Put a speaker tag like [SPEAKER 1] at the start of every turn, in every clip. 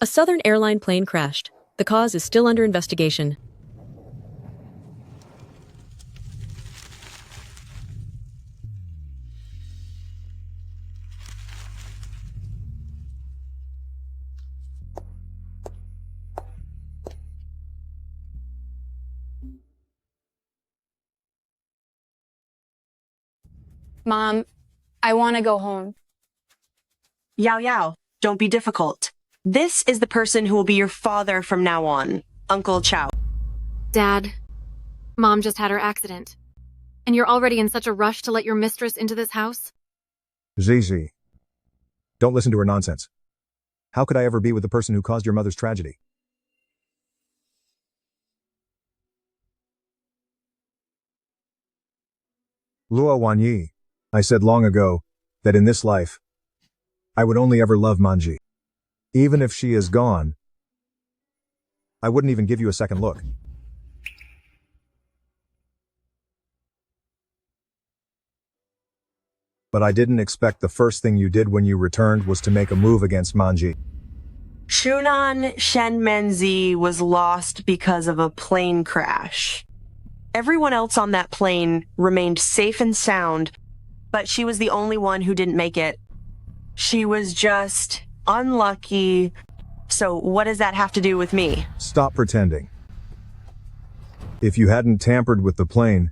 [SPEAKER 1] A Southern airline plane crashed. The cause is still under investigation.
[SPEAKER 2] Mom, I want to go home.
[SPEAKER 3] Yao Yao, don't be difficult. This is the person who will be your father from now on, Uncle Chow.
[SPEAKER 4] Dad, Mom just had her accident. And you're already in such a rush to let your mistress into this house?
[SPEAKER 5] Zizi. Don't listen to her nonsense. How could I ever be with the person who caused your mother's tragedy? Luo Wanyi. I said long ago that in this life, I would only ever love Manji. Even if she is gone, I wouldn't even give you a second look. But I didn't expect the first thing you did when you returned was to make a move against Manji.
[SPEAKER 3] Shunan Shenmenzi was lost because of a plane crash. Everyone else on that plane remained safe and sound, but she was the only one who didn't make it. She was just unlucky. So what does that have to do with me?
[SPEAKER 5] Stop pretending. If you hadn't tampered with the plane,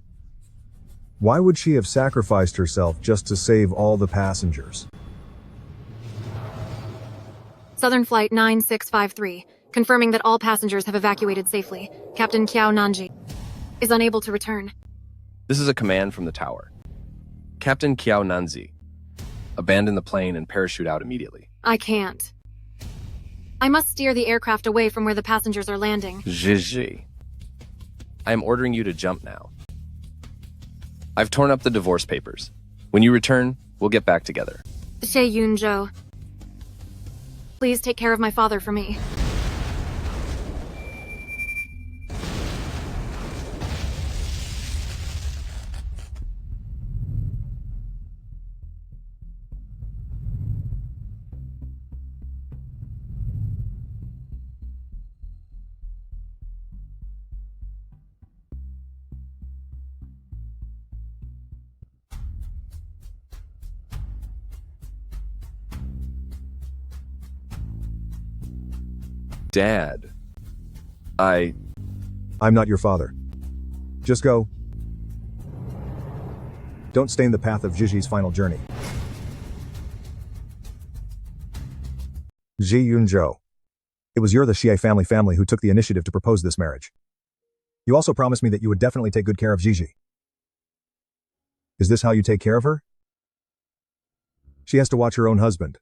[SPEAKER 5] why would she have sacrificed herself just to save all the passengers?
[SPEAKER 4] Southern Flight 9653, confirming that all passengers have evacuated safely. Captain Kiao Nanji is unable to return.
[SPEAKER 6] This is a command from the tower. Captain Kiao Nanzi, abandon the plane and parachute out immediately.
[SPEAKER 4] I can't. I must steer the aircraft away from where the passengers are landing.
[SPEAKER 6] Zhizhi. I am ordering you to jump now. I've torn up the divorce papers. When you return, we'll get back together.
[SPEAKER 4] She Yunzhou, please take care of my father for me.
[SPEAKER 6] Dad, I'm
[SPEAKER 5] not your father. Just go. Don't stain the path of Zhiji's final journey. Zhi Yunzhou. It was the Xie family who took the initiative to propose this marriage. You also promised me that you would definitely take good care of Zhiji. Is this how you take care of her? She has to watch her own husband,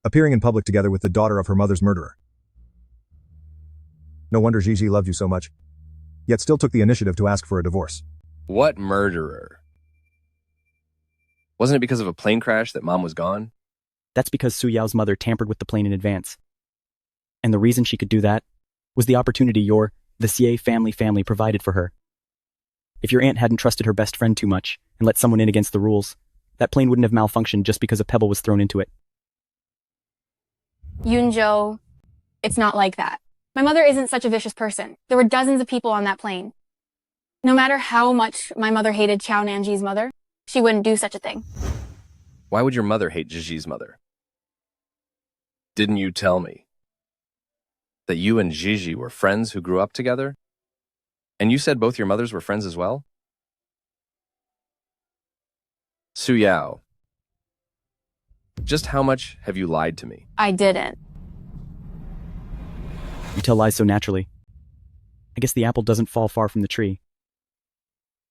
[SPEAKER 5] appearing in public together with the daughter of her mother's murderer. No wonder Gigi loved you so much, yet still took the initiative to ask for a divorce.
[SPEAKER 6] What murderer? Wasn't it because of a plane crash that Mom was gone?
[SPEAKER 7] That's because Su Yao's mother tampered with the plane in advance. And the reason she could do that was the opportunity the Xie family provided for her. If your aunt hadn't trusted her best friend too much and let someone in against the rules, that plane wouldn't have malfunctioned just because a pebble was thrown into it.
[SPEAKER 2] Yunzhou, it's not like that. My mother isn't such a vicious person. There were dozens of people on that plane. No matter how much my mother hated Chow Nanji's mother, she wouldn't do such a thing.
[SPEAKER 6] Why would your mother hate Zhiji's mother? Didn't you tell me that you and Zhiji were friends who grew up together? And you said both your mothers were friends as well? Su Yao, just how much have you lied to me?
[SPEAKER 2] I didn't.
[SPEAKER 7] You tell lies so naturally. I guess the apple doesn't fall far from the tree.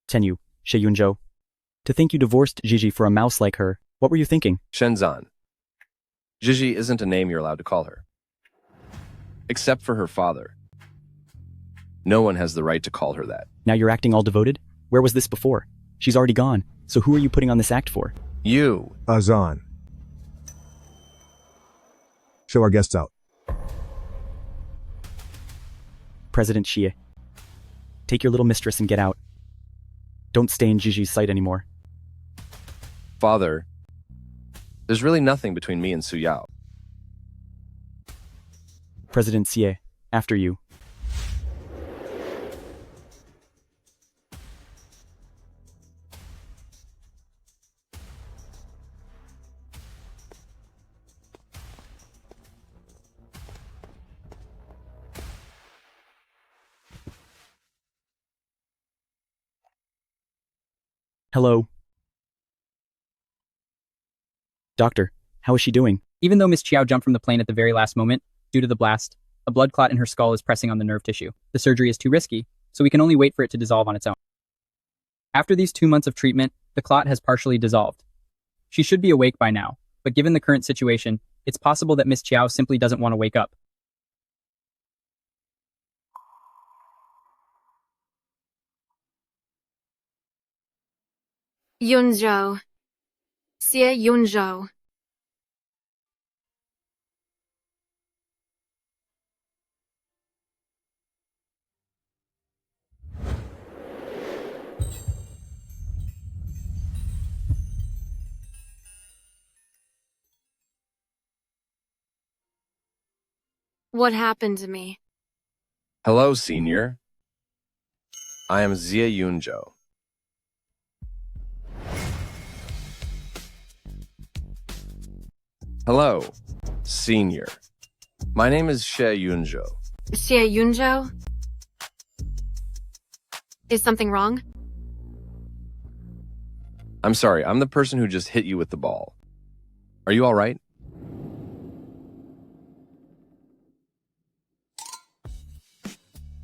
[SPEAKER 7] Tenyu, She Yunzhou. To think you divorced Gigi for a mouse like her, what were you thinking?
[SPEAKER 6] Shenzan. Zhiji isn't a name you're allowed to call her. Except for her father. No one has the right to call her that.
[SPEAKER 7] Now you're acting all devoted? Where was this before? She's already gone, so who are you putting on this act for?
[SPEAKER 6] You.
[SPEAKER 5] Azan. Show our guests out.
[SPEAKER 7] President Xie. Take your little mistress and get out. Don't stay in Gigi's sight anymore.
[SPEAKER 6] Father, there's really nothing between me and Su Yao.
[SPEAKER 7] President Xie, after you. Hello. Doctor, how is she doing?
[SPEAKER 8] Even though Miss Chiao jumped from the plane at the very last moment, due to the blast, a blood clot in her skull is pressing on the nerve tissue. The surgery is too risky, so we can only wait for it to dissolve on its own. After these 2 months of treatment, the clot has partially dissolved. She should be awake by now, but given the current situation, it's possible that Miss Chiao simply doesn't want to wake up.
[SPEAKER 4] Yunzhou. Xie Yunzhou. What happened to me?
[SPEAKER 6] Hello, Senior. I am Xie Yunzhou. Hello, Senior. My name is She Yunzhou.
[SPEAKER 4] Xie Yunzhou? Is something wrong?
[SPEAKER 6] I'm sorry, I'm the person who just hit you with the ball. Are you all right?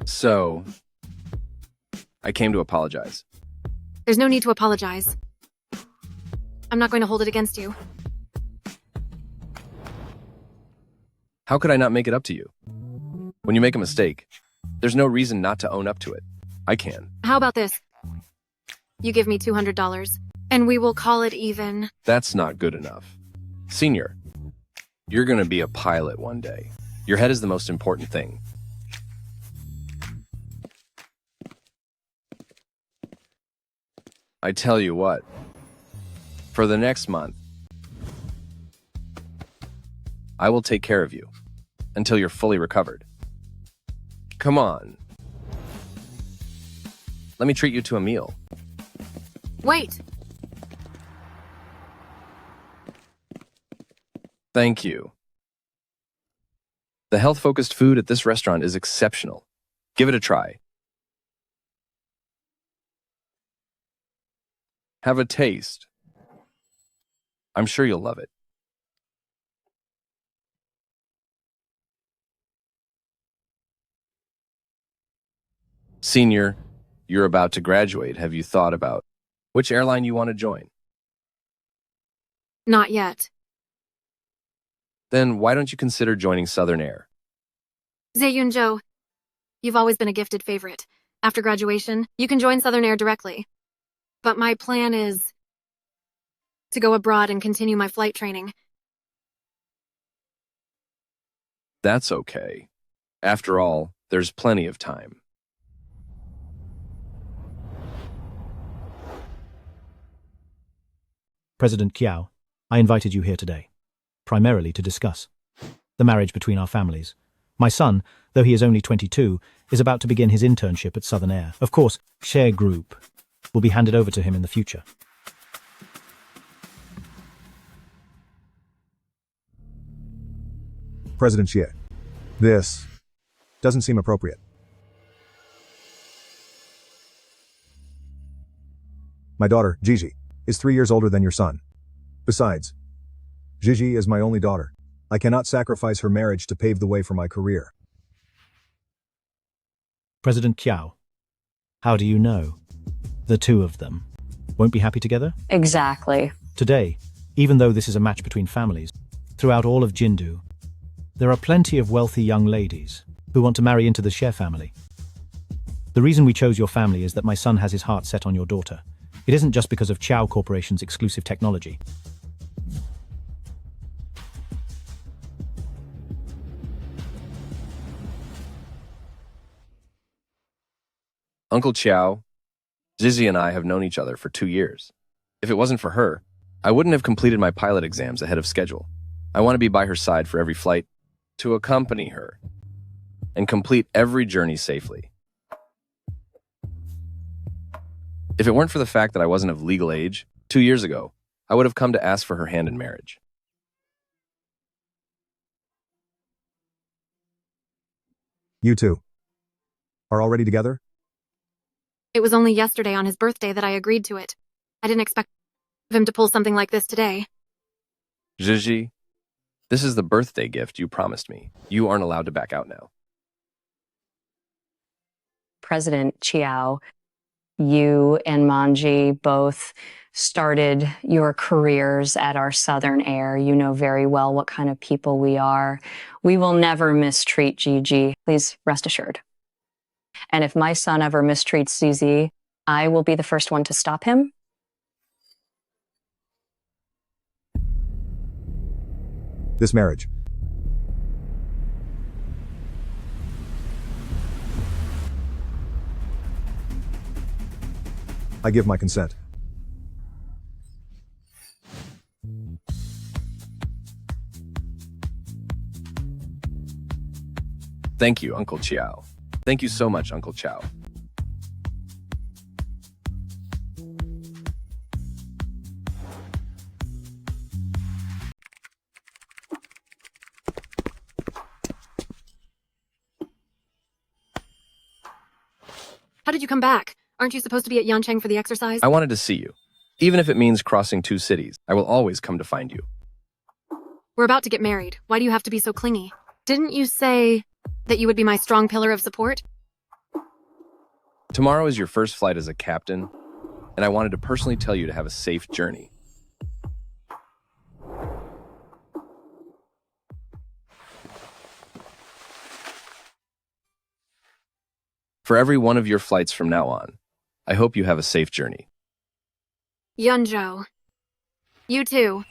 [SPEAKER 6] So, I came to apologize.
[SPEAKER 4] There's no need to apologize. I'm not going to hold it against you.
[SPEAKER 6] How could I not make it up to you? When you make a mistake, there's no reason not to own up to it. I can.
[SPEAKER 4] How about this? You give me $200, and we will call it even.
[SPEAKER 6] That's not good enough. Senior, you're gonna be a pilot one day. Your head is the most important thing. I tell you what, for the next month, I will take care of you until you're fully recovered. Come on. Let me treat you to a meal.
[SPEAKER 4] Wait!
[SPEAKER 6] Thank you. The health-focused food at this restaurant is exceptional. Give it a try. Have a taste. I'm sure you'll love it. Senior, you're about to graduate. Have you thought about which airline you want to join?
[SPEAKER 4] Not yet.
[SPEAKER 6] Then why don't you consider joining Southern Air?
[SPEAKER 4] Xie Yunzhou, you've always been a gifted favorite. After graduation, you can join Southern Air directly. But my plan is to go abroad and continue my flight training.
[SPEAKER 6] That's okay. After all, there's plenty of time.
[SPEAKER 9] President Kiao, I invited you here today, primarily to discuss the marriage between our families. My son, though he is only 22, is about to begin his internship at Southern Air. Of course, share group will be handed over to him in the future.
[SPEAKER 5] President Xie, this doesn't seem appropriate. My daughter, Gigi, is 3 years older than your son. Besides, Gigi is my only daughter. I cannot sacrifice her marriage to pave the way for my career.
[SPEAKER 9] President Kiao, how do you know the two of them won't be happy together?
[SPEAKER 10] Exactly.
[SPEAKER 9] Today, even though this is a match between families, throughout all of Jindu, there are plenty of wealthy young ladies who want to marry into the Xie family. The reason we chose your family is that my son has his heart set on your daughter. It isn't just because of Chao Corporation's exclusive technology.
[SPEAKER 6] Uncle Chiao, Zizi and I have known each other for 2 years. If it wasn't for her, I wouldn't have completed my pilot exams ahead of schedule. I want to be by her side for every flight, to accompany her and complete every journey safely. If it weren't for the fact that I wasn't of legal age, 2 years ago, I would have come to ask for her hand in marriage.
[SPEAKER 5] You two are already together?
[SPEAKER 4] It was only yesterday on his birthday that I agreed to it. I didn't expect him to pull something like this today.
[SPEAKER 6] Gigi, this is the birthday gift you promised me. You aren't allowed to back out now.
[SPEAKER 10] President Chiao, you and Manji both started your careers at our Southern Air. You know very well what kind of people we are. We will never mistreat Gigi. Please rest assured. And if my son ever mistreats ZZ, I will be the first one to stop him.
[SPEAKER 5] This marriage. I give my consent.
[SPEAKER 6] Thank you, Uncle Chiao. Thank you so much, Uncle Chiao.
[SPEAKER 4] How did you come back? Aren't you supposed to be at Yancheng for the exercise?
[SPEAKER 6] I wanted to see you. Even if it means crossing 2 cities, I will always come to find you.
[SPEAKER 4] We're about to get married. Why do you have to be so clingy? Didn't you say that you would be my strong pillar of support?
[SPEAKER 6] Tomorrow is your first flight as a captain, and I wanted to personally tell you to have a safe journey. For every one of your flights from now on, I hope you have a safe journey.
[SPEAKER 4] Yunzhou. You too.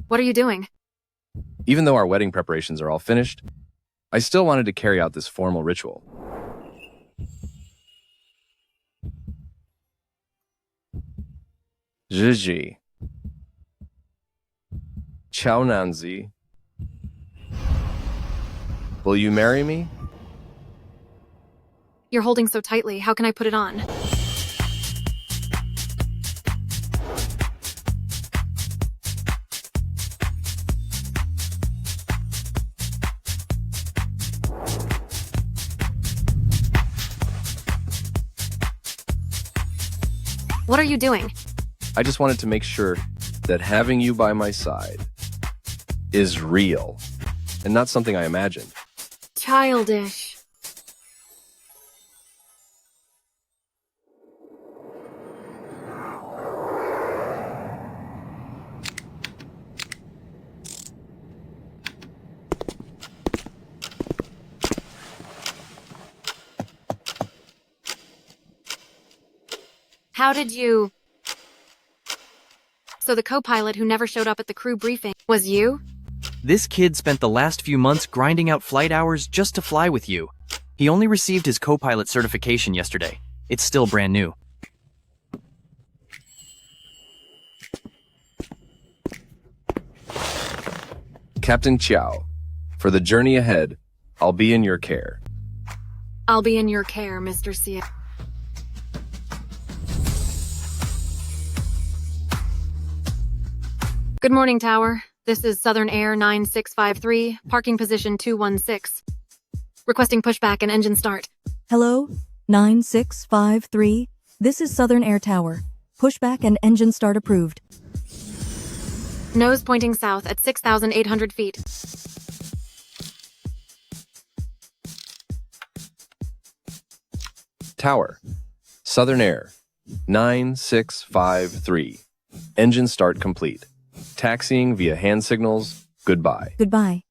[SPEAKER 4] What are you doing?
[SPEAKER 6] Even though our wedding preparations are all finished, I still wanted to carry out this formal ritual. Gigi. Chao Nanzi. Will you marry me?
[SPEAKER 4] You're holding so tightly. How can I put it on? What are you doing?
[SPEAKER 6] I just wanted to make sure that having you by my side is real and not something I imagined.
[SPEAKER 4] Childish. How did you... So the co-pilot who never showed up at the crew briefing was you?
[SPEAKER 11] This kid spent the last few months grinding out flight hours just to fly with you. He only received his co-pilot certification yesterday. It's still brand new.
[SPEAKER 6] Captain Chiao, for the journey ahead, I'll be in your care.
[SPEAKER 4] I'll be in your care, Mr. Sia. Good morning, Tower. This is Southern Air 9653, parking position 216. Requesting pushback and engine start.
[SPEAKER 12] Hello, 9653. This is Southern Air Tower. Pushback and engine start approved.
[SPEAKER 4] Nose pointing south at 6,800 feet.
[SPEAKER 6] Tower, Southern Air, 9653. Engine start complete. Taxiing via hand signals, goodbye.
[SPEAKER 12] Goodbye.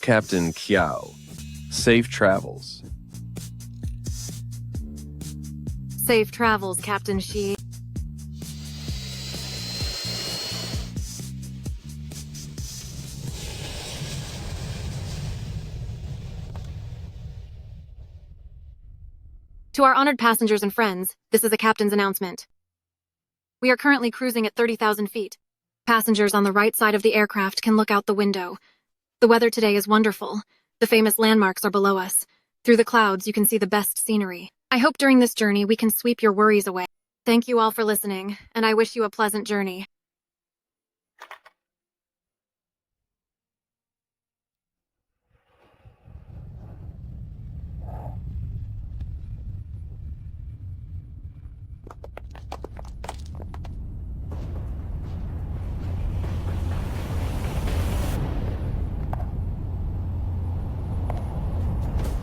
[SPEAKER 6] Captain Kiao, safe travels.
[SPEAKER 4] Safe travels, Captain Shi. To our honored passengers and friends, this is a captain's announcement. We are currently cruising at 30,000 feet. Passengers on the right side of the aircraft can look out the window. The weather today is wonderful. The famous landmarks are below us. Through the clouds, you can see the best scenery. I hope during this journey we can sweep your worries away. Thank you all for listening, and I wish you a pleasant journey.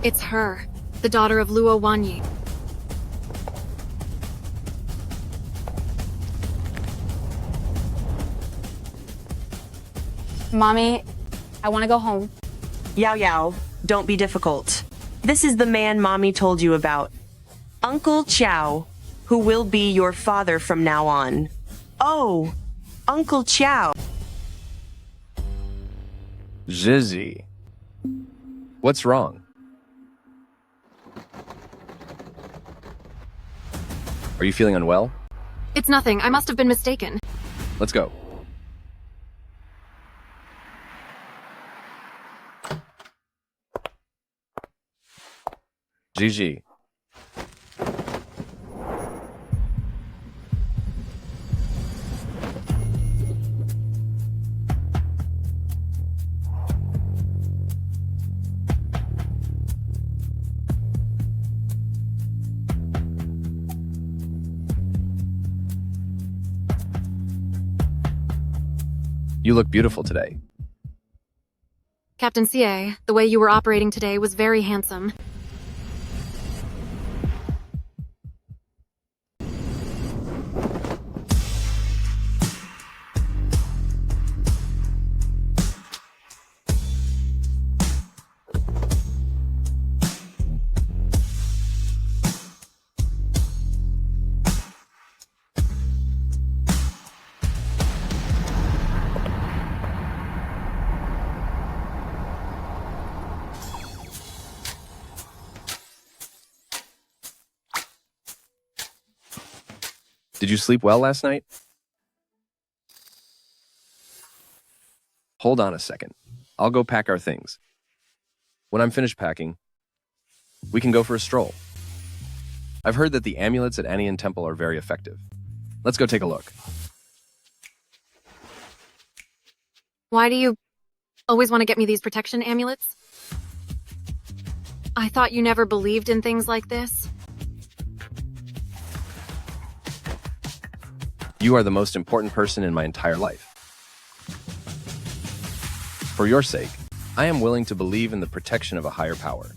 [SPEAKER 4] It's her, the daughter of Luo Wanyi.
[SPEAKER 2] Mommy, I want to go home.
[SPEAKER 3] Yao Yao, don't be difficult. This is the man Mommy told you about. Uncle Chow, who will be your father from now on. Oh, Uncle Chow.
[SPEAKER 6] Zhizhi. What's wrong? Are you feeling unwell?
[SPEAKER 4] It's nothing. I must have been mistaken.
[SPEAKER 6] Let's go. Gigi. You look beautiful today.
[SPEAKER 4] Captain CA, the way you were operating today was very handsome.
[SPEAKER 6] Did you sleep well last night? Hold on a second. I'll go pack our things. When I'm finished packing, we can go for a stroll. I've heard that the amulets at Anian Temple are very effective. Let's go take a look.
[SPEAKER 4] Why do you always want to get me these protection amulets? I thought you never believed in things like this.
[SPEAKER 6] You are the most important person in my entire life. For your sake, I am willing to believe in the protection of a higher power.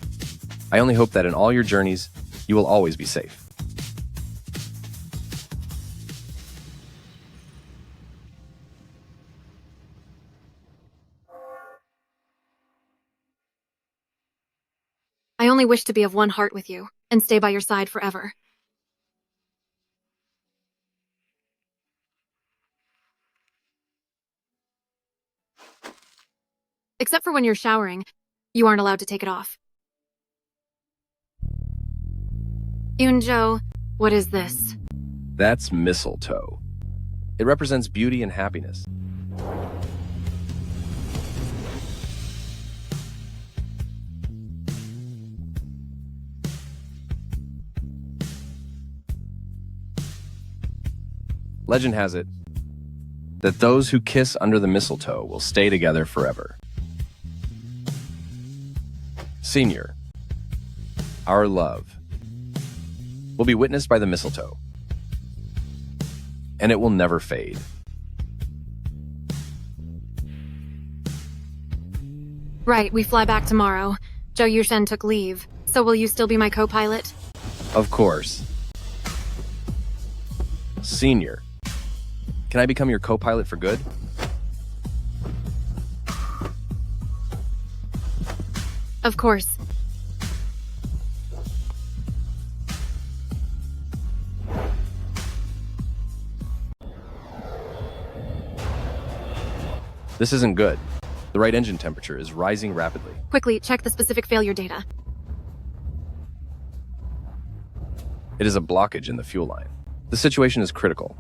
[SPEAKER 6] I only hope that in all your journeys, you will always be safe.
[SPEAKER 4] I only wish to be of one heart with you and stay by your side forever. Except for when you're showering, you aren't allowed to take it off. Yunzhou, what is this?
[SPEAKER 6] That's mistletoe. It represents beauty and happiness. Legend has it that those who kiss under the mistletoe will stay together forever. Senior, our love will be witnessed by the mistletoe, and it will never fade.
[SPEAKER 4] Right, we fly back tomorrow. Zhou Yushen took leave, so will you still be my co-pilot?
[SPEAKER 6] Of course. Senior, can I become your co-pilot for good?
[SPEAKER 4] Of course.
[SPEAKER 6] This isn't good. The right engine temperature is rising rapidly.
[SPEAKER 4] Quickly, check the specific failure data.
[SPEAKER 6] It is a blockage in the fuel line. The situation is critical.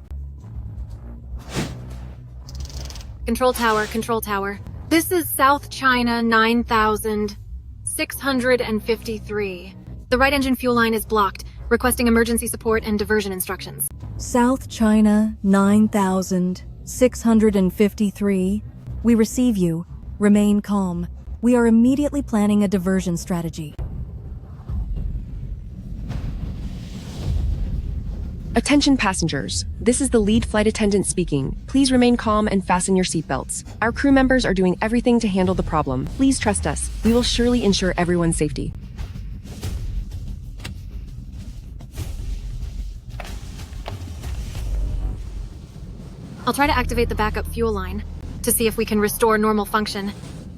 [SPEAKER 4] Control tower, control tower. This is South China 9653. The right engine fuel line is blocked, requesting emergency support and diversion instructions.
[SPEAKER 12] South China 9653. We receive you. Remain calm. We are immediately planning a diversion strategy.
[SPEAKER 13] Attention passengers, this is the lead flight attendant speaking. Please remain calm and fasten your seatbelts. Our crew members are doing everything to handle the problem. Please trust us. We will surely ensure everyone's safety.
[SPEAKER 4] I'll try to activate the backup fuel line to see if we can restore normal function.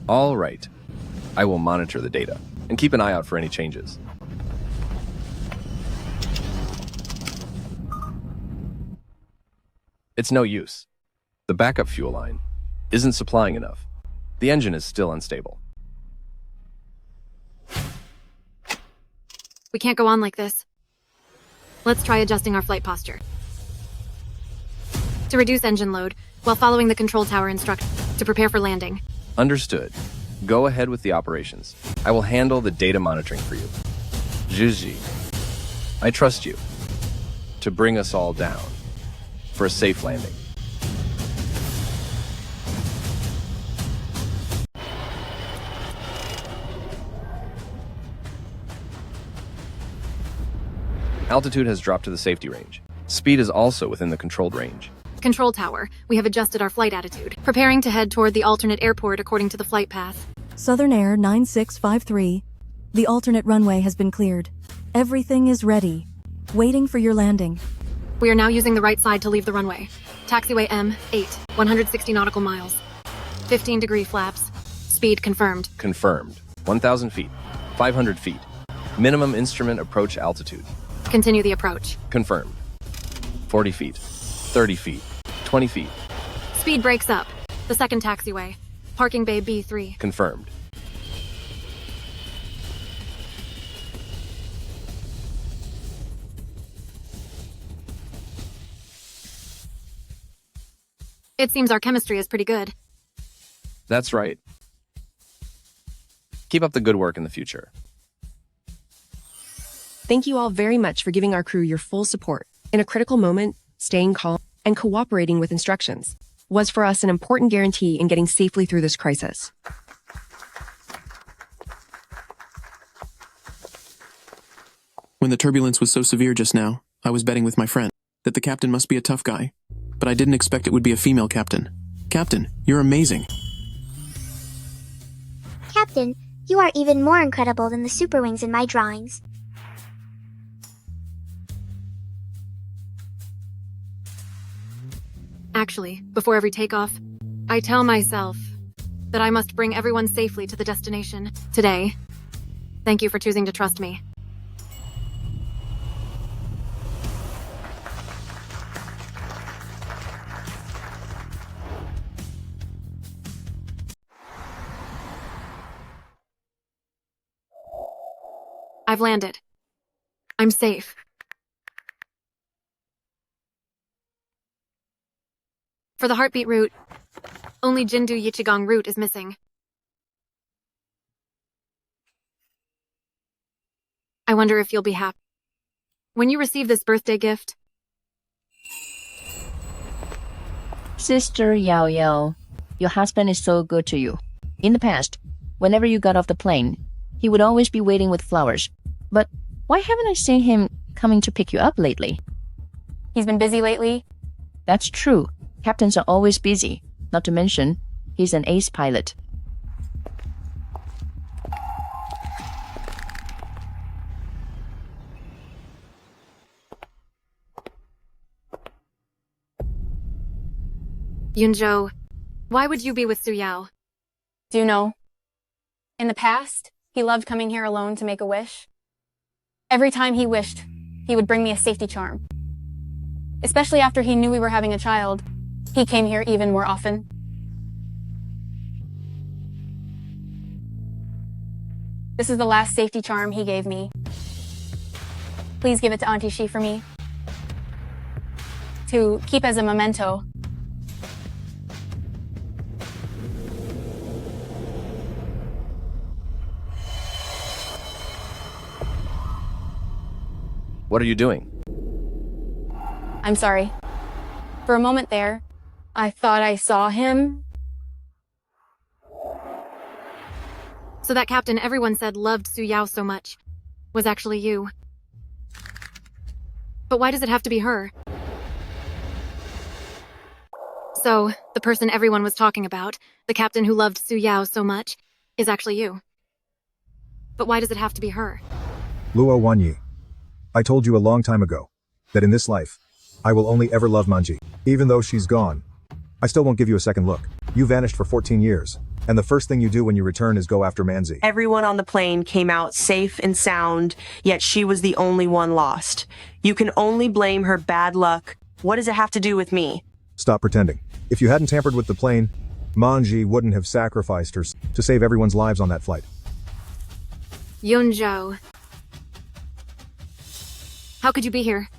[SPEAKER 6] All right. I will monitor the data and keep an eye out for any changes. It's no use. The backup fuel line isn't supplying enough. The engine is still unstable.
[SPEAKER 4] We can't go on like this. Let's try adjusting our flight posture. To reduce engine load, while following the control tower instructions to prepare for landing.
[SPEAKER 6] Understood. Go ahead with the operations. I will handle the data monitoring for you. Zhizhi, I trust you to bring us all down for a safe landing. Altitude has dropped to the safety range. Speed is also within the controlled range.
[SPEAKER 4] Control tower, we have adjusted our flight attitude, preparing to head toward the alternate airport according to the flight path.
[SPEAKER 12] Southern Air 9653. The alternate runway has been cleared. Everything is ready. Waiting for your landing.
[SPEAKER 4] We are now using the right side to leave the runway. Taxiway M8, 160 nautical miles. 15-degree flaps. Speed confirmed.
[SPEAKER 6] Confirmed. 1,000 feet. 500 feet. Minimum instrument approach altitude.
[SPEAKER 4] Continue the approach.
[SPEAKER 6] Confirmed. 40 feet. 30 feet. 20 feet.
[SPEAKER 4] Speed breaks up. The second taxiway. Parking bay B3.
[SPEAKER 6] Confirmed.
[SPEAKER 4] It seems our chemistry is pretty good.
[SPEAKER 6] That's right. Keep up the good work in the future.
[SPEAKER 13] Thank you all very much for giving our crew your full support. In a critical moment, staying calm and cooperating with instructions was for us an important guarantee in getting safely through this crisis.
[SPEAKER 14] When the turbulence was so severe just now, I was betting with my friend that the captain must be a tough guy. But I didn't expect it would be a female captain. Captain, you're amazing.
[SPEAKER 15] Captain, you are even more incredible than the super wings in my drawings.
[SPEAKER 4] Actually, before every takeoff, I tell myself that I must bring everyone safely to the destination today. Thank you for choosing to trust me. I've landed. I'm safe. For the heartbeat route, only Jindu Yichigang route is missing. I wonder if you'll be happy when you receive this birthday gift.
[SPEAKER 16] Sister Yao Yao, your husband is so good to you. In the past, whenever you got off the plane, he would always be waiting with flowers. But why haven't I seen him coming to pick you up lately?
[SPEAKER 2] He's been busy lately.
[SPEAKER 16] That's true. Captains are always busy. Not to mention, he's an ace pilot.
[SPEAKER 4] Yunzhou, why would you be with Su Yao?
[SPEAKER 2] Do you know? In the past, he loved coming here alone to make a wish. Every time he wished, he would bring me a safety charm. Especially after he knew we were having a child, he came here even more often. This is the last safety charm he gave me. Please give it to Auntie Shi for me. To keep as a memento.
[SPEAKER 6] What are you doing?
[SPEAKER 2] I'm sorry. For a moment there, I thought I saw him.
[SPEAKER 4] So that captain everyone said loved Su Yao so much was actually you. But why does it have to be her? So, the person everyone was talking about, the captain who loved Su Yao so much, is actually you. But why does it have to be her?
[SPEAKER 5] Luo Wanyi. I told you a long time ago that in this life, I will only ever love Manji. Even though she's gone, I still won't give you a second look. You vanished for 14 years, and the first thing you do when you return is go after Manzi.
[SPEAKER 3] Everyone on the plane came out safe and sound, yet she was the only one lost. You can only blame her bad luck. What does it have to do with me?
[SPEAKER 5] Stop pretending. If you hadn't tampered with the plane, Manji wouldn't have sacrificed her to save everyone's lives on that flight.
[SPEAKER 4] Yunzhou. How could you be here?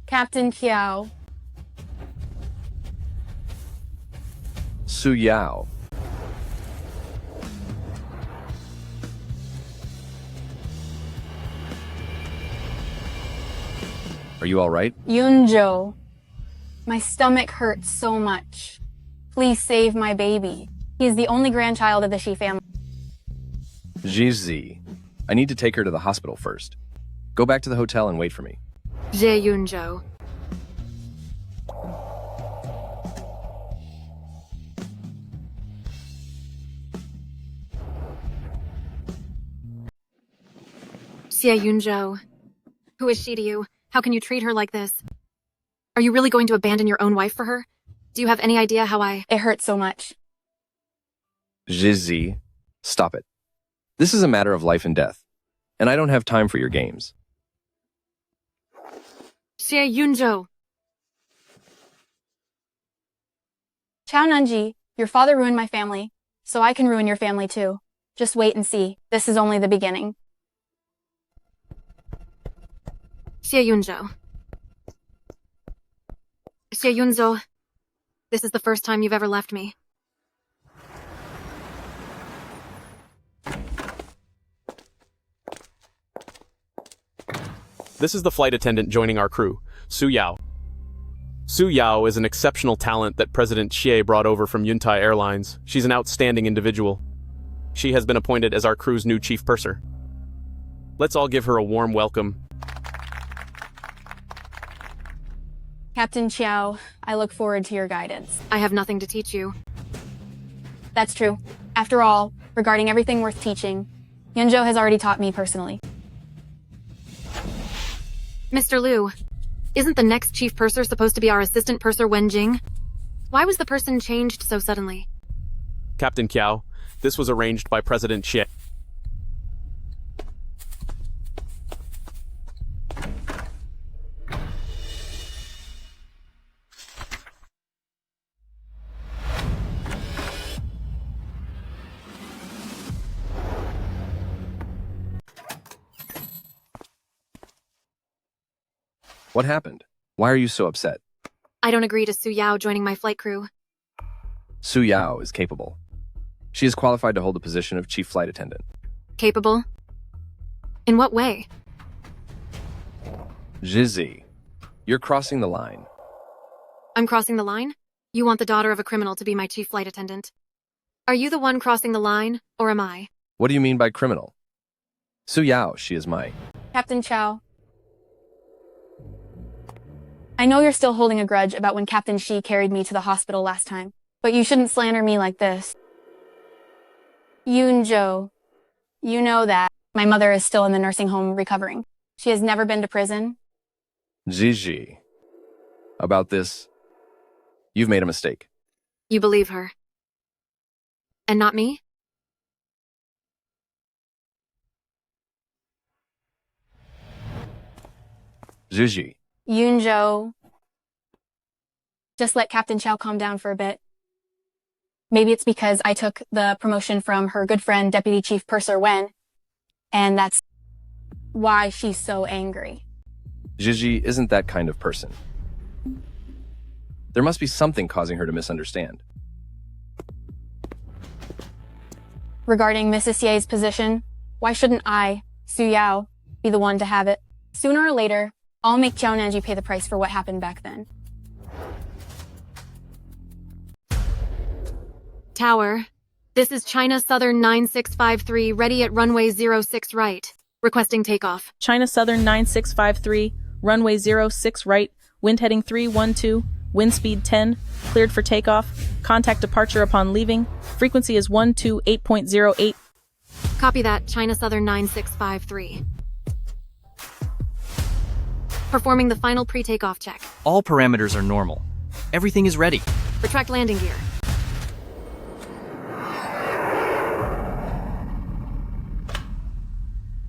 [SPEAKER 2] Captain Qiao.
[SPEAKER 6] Su Yao. Are you all right?
[SPEAKER 2] Yunzhou. My stomach hurts so much. Please save my baby. He is the only grandchild of the Shi family.
[SPEAKER 6] Jizi. I need to take her to the hospital first. Go back to the hotel and wait for me.
[SPEAKER 4] Jie Yunzhou. Xie Yunzhou. Who is she to you? How can you treat her like this? Are you really going to abandon your own wife for her? Do you have any idea how
[SPEAKER 2] It hurts so much.
[SPEAKER 6] Jizi. Stop it. This is a matter of life and death, and I don't have time for your games.
[SPEAKER 4] Xie Yunzhou.
[SPEAKER 2] Chao Nanji, your father ruined my family, so I can ruin your family too. Just wait and see. This is only the beginning.
[SPEAKER 4] Xie Yunzhou. Xie Yunzhou, this is the first time you've ever left me.
[SPEAKER 17] This is the flight attendant joining our crew, Su Yao. Su Yao is an exceptional talent that President Xie brought over from Yuntai Airlines. She's an outstanding individual. She has been appointed as our crew's new chief purser. Let's all give her a warm welcome.
[SPEAKER 2] Captain Qiao, I look forward to your guidance.
[SPEAKER 4] I have nothing to teach you.
[SPEAKER 2] That's true. After all, regarding everything worth teaching, Yunzhou has already taught me personally.
[SPEAKER 4] Mr. Liu, isn't the next chief purser supposed to be our assistant purser Wen Jing? Why was the person changed so suddenly?
[SPEAKER 17] Captain Qiao, this was arranged by President Xie.
[SPEAKER 6] What happened? Why are you so upset?
[SPEAKER 4] I don't agree to Su Yao joining my flight crew.
[SPEAKER 6] Su Yao is capable. She is qualified to hold the position of chief flight attendant.
[SPEAKER 4] Capable? In what way?
[SPEAKER 6] Jizi, you're crossing the line.
[SPEAKER 4] I'm crossing the line? You want the daughter of a criminal to be my chief flight attendant. Are you the one crossing the line, or am I?
[SPEAKER 6] What do you mean by criminal? Su Yao, she is my...
[SPEAKER 2] Captain Qiao, I know you're still holding a grudge about when Captain Shi carried me to the hospital last time, but you shouldn't slander me like this. Yunzhou, you know that my mother is still in the nursing home recovering. She has never been to prison.
[SPEAKER 6] Gigi, about this, you've made a mistake.
[SPEAKER 4] You believe her. And not me?
[SPEAKER 6] Gigi.
[SPEAKER 2] Yunzhou, just let Captain Qiao calm down for a bit. Maybe it's because I took the promotion from her good friend, Deputy Chief Purser Wen, and that's... why she's so angry.
[SPEAKER 6] Gigi isn't that kind of person. There must be something causing her to misunderstand.
[SPEAKER 2] Regarding Mrs. Ye's position, why shouldn't I, Su Yao, be the one to have it? Sooner or later, I'll make Qiao Nanji pay the price for what happened back then.
[SPEAKER 4] Tower, this is China Southern 9653, ready at runway 06 right. Requesting takeoff.
[SPEAKER 18] China Southern 9653, runway 06 right, wind heading 312, wind speed 10, cleared for takeoff, contact departure upon leaving, frequency is 128.08.
[SPEAKER 4] Copy that, China Southern 9653. Performing the final pre-takeoff check.
[SPEAKER 11] All parameters are normal. Everything is ready.
[SPEAKER 4] Retract landing gear.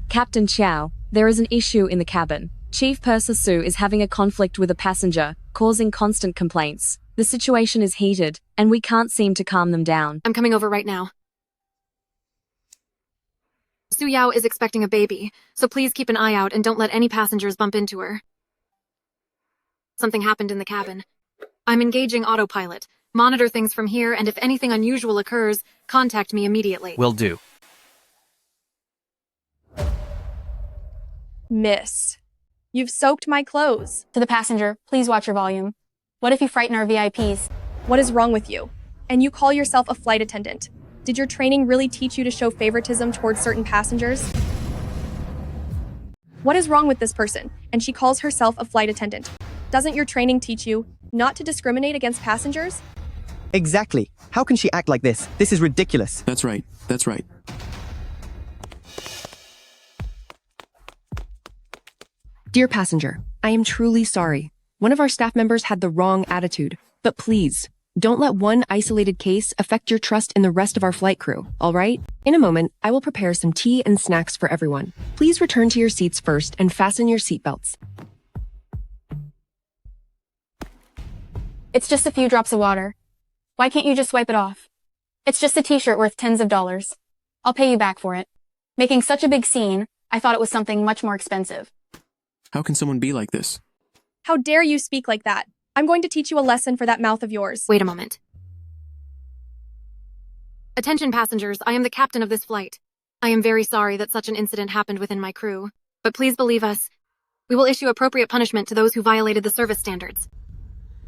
[SPEAKER 19] Captain Chow, there is an issue in the cabin. Chief Purser Su is having a conflict with a passenger, causing constant complaints. The situation is heated, and we can't seem to calm them down.
[SPEAKER 4] I'm coming over right now. Su Yao is expecting a baby, so please keep an eye out and don't let any passengers bump into her. Something happened in the cabin. I'm engaging autopilot. Monitor things from here, and if anything unusual occurs, contact me immediately.
[SPEAKER 11] Will do.
[SPEAKER 20] Miss, you've soaked my clothes.
[SPEAKER 2] To the passenger, please watch your volume. What if you frighten our VIPs?
[SPEAKER 20] What is wrong with you? And you call yourself a flight attendant. Did your training really teach you to show favoritism towards certain passengers? What is wrong with this person? And she calls herself a flight attendant. Doesn't your training teach you not to discriminate against passengers?
[SPEAKER 21] Exactly. How can she act like this? This is ridiculous.
[SPEAKER 14] That's right. That's right.
[SPEAKER 13] Dear passenger, I am truly sorry. One of our staff members had the wrong attitude. But please, don't let one isolated case affect your trust in the rest of our flight crew, all right? In a moment, I will prepare some tea and snacks for everyone. Please return to your seats first and fasten your seatbelts.
[SPEAKER 2] It's just a few drops of water. Why can't you just wipe it off? It's just a t-shirt worth tens of dollars. I'll pay you back for it. Making such a big scene, I thought it was something much more expensive.
[SPEAKER 14] How can someone be like this?
[SPEAKER 20] How dare you speak like that? I'm going to teach you a lesson for that mouth of yours.
[SPEAKER 4] Wait a moment. Attention passengers, I am the captain of this flight. I am very sorry that such an incident happened within my crew, but please believe us. We will issue appropriate punishment to those who violated the service standards.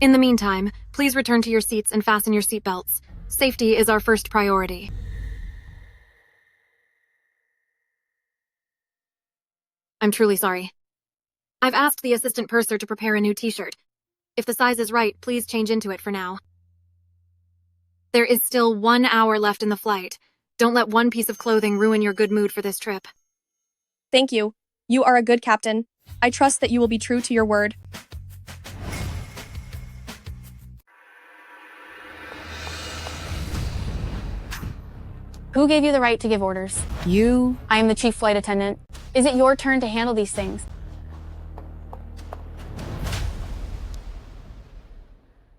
[SPEAKER 4] In the meantime, please return to your seats and fasten your seatbelts. Safety is our first priority. I'm truly sorry. I've asked the assistant purser to prepare a new t-shirt. If the size is right, please change into it for now. There is still 1 hour left in the flight. Don't let one piece of clothing ruin your good mood for this trip.
[SPEAKER 20] Thank you. You are a good captain. I trust that you will be true to your word.
[SPEAKER 2] Who gave you the right to give orders?
[SPEAKER 20] You.
[SPEAKER 2] I am the chief flight attendant. Is it your turn to handle these things?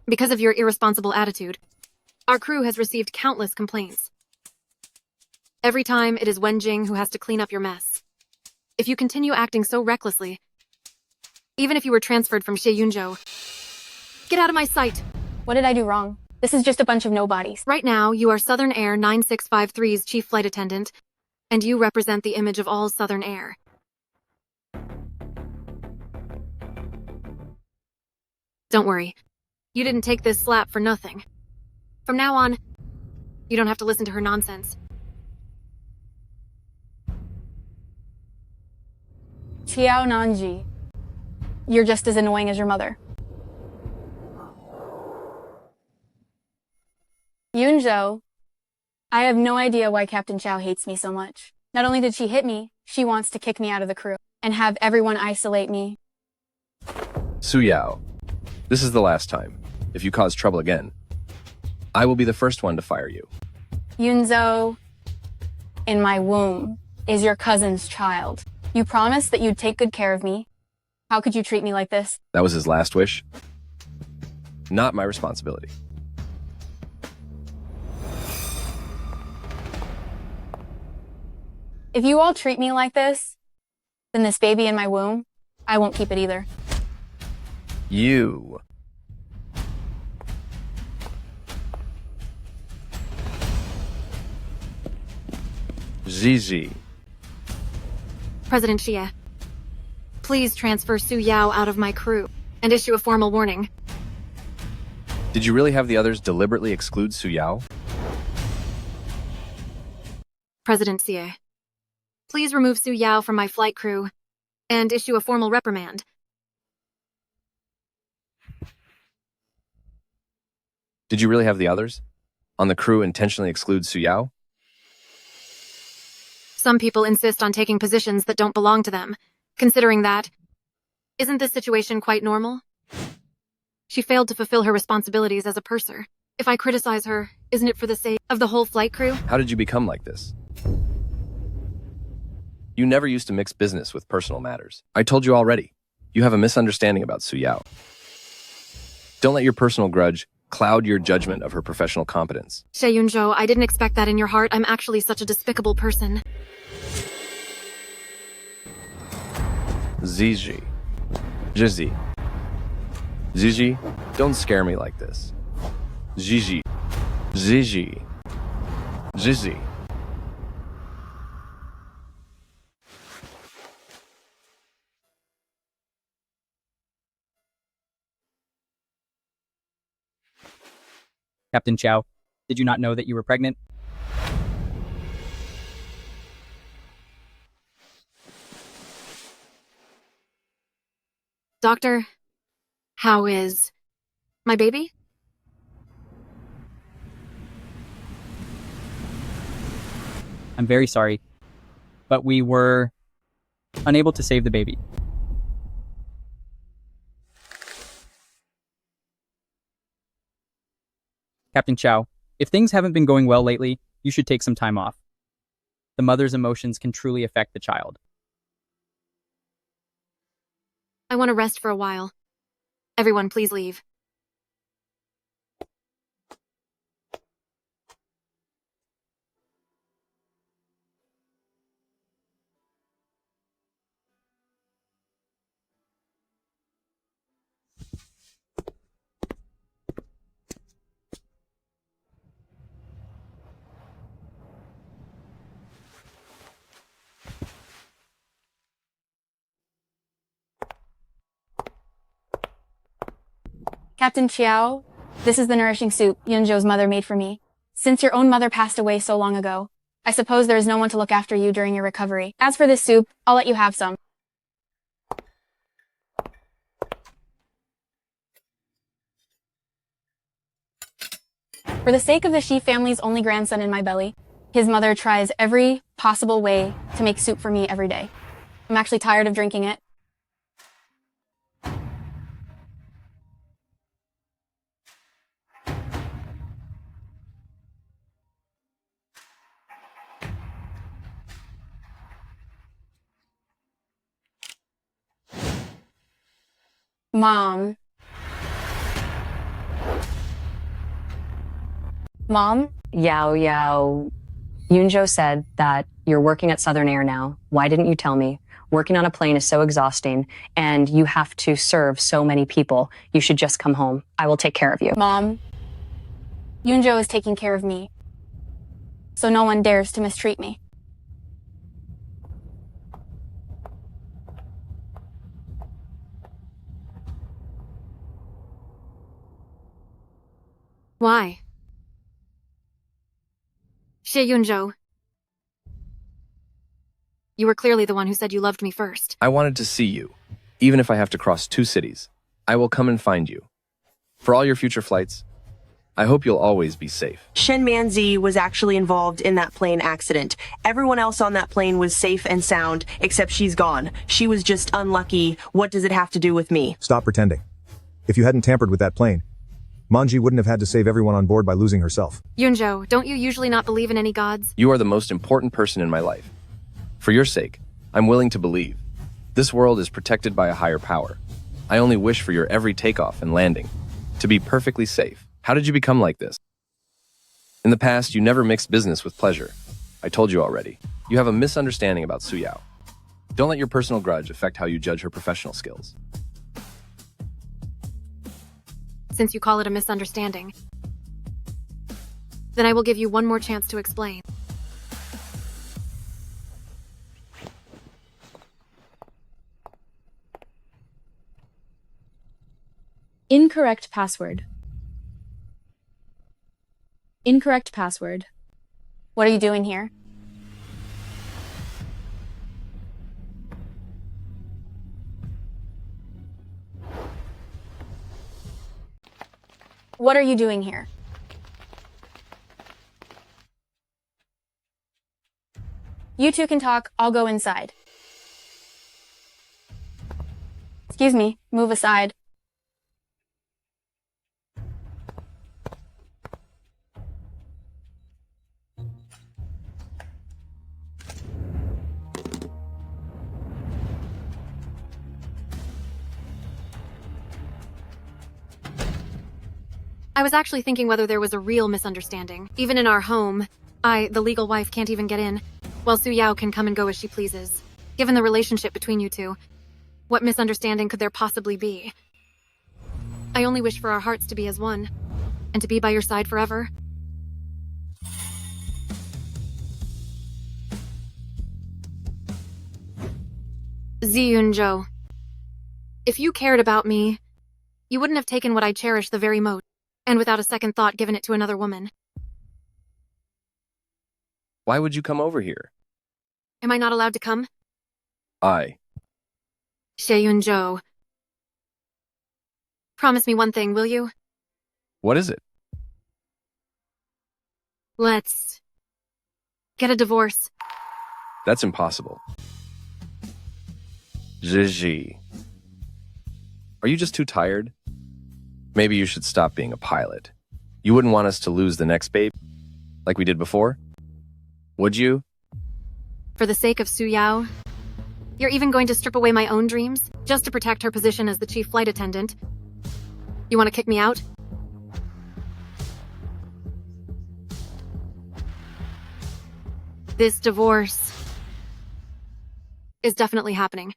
[SPEAKER 4] Because of your irresponsible attitude, our crew has received countless complaints. Every time, it is Wenjing who has to clean up your mess. If you continue acting so recklessly, even if you were transferred from Yunzhou, get out of my sight!
[SPEAKER 2] What did I do wrong? This is just a bunch of nobodies.
[SPEAKER 4] Right now, you are Southern Air 9653's chief flight attendant, and you represent the image of all Southern Air. Don't worry. You didn't take this slap for nothing. From now on, you don't have to listen to her nonsense.
[SPEAKER 2] Qiao Nanji, you're just as annoying as your mother. Yunzhou, I have no idea why Captain Chow hates me so much. Not only did she hit me, she wants to kick me out of the crew and have everyone isolate me.
[SPEAKER 6] Su Yao, this is the last time. If you cause trouble again, I will be the first one to fire you.
[SPEAKER 2] Yunzhou, in my womb is your cousin's child. You promised that you'd take good care of me. How could you treat me like this?
[SPEAKER 6] That was his last wish. Not my responsibility.
[SPEAKER 2] If you all treat me like this, then this baby in my womb, I won't keep it either.
[SPEAKER 6] You. Gigi.
[SPEAKER 4] President Xie, please transfer Su Yao out of my crew and issue a formal warning.
[SPEAKER 6] Did you really have the others deliberately exclude Su Yao?
[SPEAKER 4] President Xie, please remove Su Yao from my flight crew and issue a formal reprimand.
[SPEAKER 6] Did you really have the others on the crew intentionally exclude Su Yao?
[SPEAKER 4] Some people insist on taking positions that don't belong to them. Considering that, isn't this situation quite normal? She failed to fulfill her responsibilities as a purser. If I criticize her, isn't it for the sake of the whole flight crew?
[SPEAKER 6] How did you become like this? You never used to mix business with personal matters. I told you already. You have a misunderstanding about Su Yao. Don't let your personal grudge cloud your judgment of her professional competence.
[SPEAKER 4] Xie Yunzhou, I didn't expect that in your heart. I'm actually such a despicable person.
[SPEAKER 6] Gigi. Gigi. Gigi, don't scare me like this. Gigi. Gigi. Gigi.
[SPEAKER 8] Captain Chow, did you not know that you were pregnant?
[SPEAKER 4] Doctor, how is my baby?
[SPEAKER 8] I'm very sorry, but we were unable to save the baby. Captain Chow, if things haven't been going well lately, you should take some time off. The mother's emotions can truly affect the child.
[SPEAKER 4] I want to rest for a while. Everyone, please leave.
[SPEAKER 2] Captain Chiao, this is the nourishing soup Yunzhou's mother made for me. Since your own mother passed away so long ago, I suppose there is no one to look after you during your recovery. As for this soup, I'll let you have some. For the sake of the Shi family's only grandson in my belly, his mother tries every possible way to make soup for me every day. I'm actually tired of drinking it. Mom. Mom?
[SPEAKER 10] Yao Yao, Yunzhou said that you're working at Southern Air now. Why didn't you tell me? Working on a plane is so exhausting, and you have to serve so many people. You should just come home. I will take care of you.
[SPEAKER 2] Mom, Yunzhou is taking care of me, so no one dares to mistreat me.
[SPEAKER 4] Why? Xie Yunzhou, you were clearly the one who said you loved me first.
[SPEAKER 6] I wanted to see you, even if I have to cross 2 cities. I will come and find you. For all your future flights, I hope you'll always be safe.
[SPEAKER 3] Shen Manzi was actually involved in that plane accident. Everyone else on that plane was safe and sound, except she's gone. She was just unlucky. What does it have to do with me?
[SPEAKER 5] Stop pretending. If you hadn't tampered with that plane, Manji wouldn't have had to save everyone on board by losing herself.
[SPEAKER 4] Yunzhou, don't you usually not believe in any gods?
[SPEAKER 6] You are the most important person in my life. For your sake, I'm willing to believe. This world is protected by a higher power. I only wish for your every takeoff and landing to be perfectly safe. How did you become like this? In the past, you never mixed business with pleasure. I told you already. You have a misunderstanding about Su Yao. Don't let your personal grudge affect how you judge her professional skills.
[SPEAKER 4] Since you call it a misunderstanding, then I will give you one more chance to explain.
[SPEAKER 19] Incorrect password. Incorrect password.
[SPEAKER 2] What are you doing here? What are you doing here? You two can talk, I'll go inside. Excuse me, move aside.
[SPEAKER 4] I was actually thinking whether there was a real misunderstanding. Even in our home, I, the legal wife, can't even get in, while Su Yao can come and go as she pleases. Given the relationship between you two, what misunderstanding could there possibly be? I only wish for our hearts to be as one, and to be by your side forever. Ziyunzhou, if you cared about me, you wouldn't have taken what I cherish the very most, and without a second thought given it to another woman.
[SPEAKER 6] Why would you come over here?
[SPEAKER 4] Am I not allowed to come? Ziyunzhou. Promise me one thing, will you?
[SPEAKER 6] What is it?
[SPEAKER 4] Let's get a divorce.
[SPEAKER 6] That's impossible. Zhizhi. Are you just too tired? Maybe you should stop being a pilot. You wouldn't want us to lose the next babe, like we did before? Would you?
[SPEAKER 4] For the sake of Su Yao? You're even going to strip away my own dreams, just to protect her position as the chief flight attendant? You want to kick me out? This divorce is definitely happening.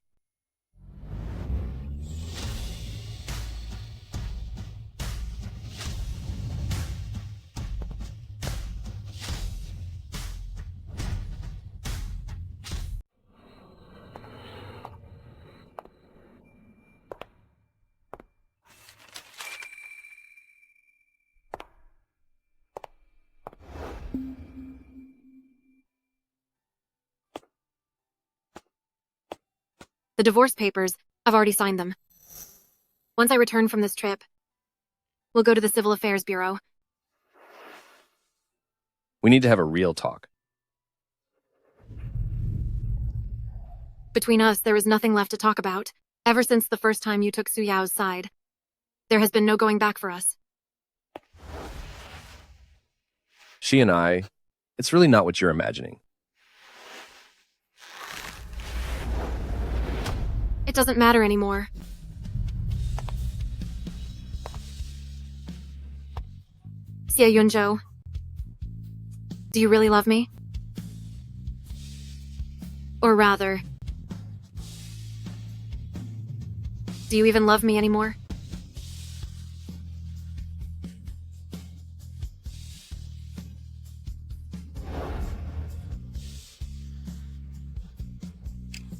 [SPEAKER 4] The divorce papers, I've already signed them. Once I return from this trip, we'll go to the Civil Affairs Bureau.
[SPEAKER 6] We need to have a real talk.
[SPEAKER 4] Between us, there is nothing left to talk about. Ever since the first time you took Su Yao's side, there has been no going back for us.
[SPEAKER 6] She and I, it's really not what you're imagining.
[SPEAKER 4] It doesn't matter anymore. Ziyunzhou, do you really love me? Or rather, do you even love me anymore?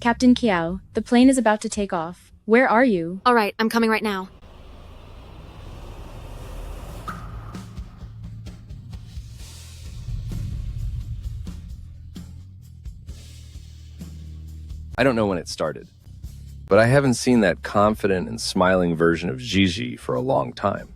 [SPEAKER 19] Captain Kiao, the plane is about to take off. Where are you?
[SPEAKER 4] All right, I'm coming right now.
[SPEAKER 6] I don't know when it started, but I haven't seen that confident and smiling version of Gigi for a long time.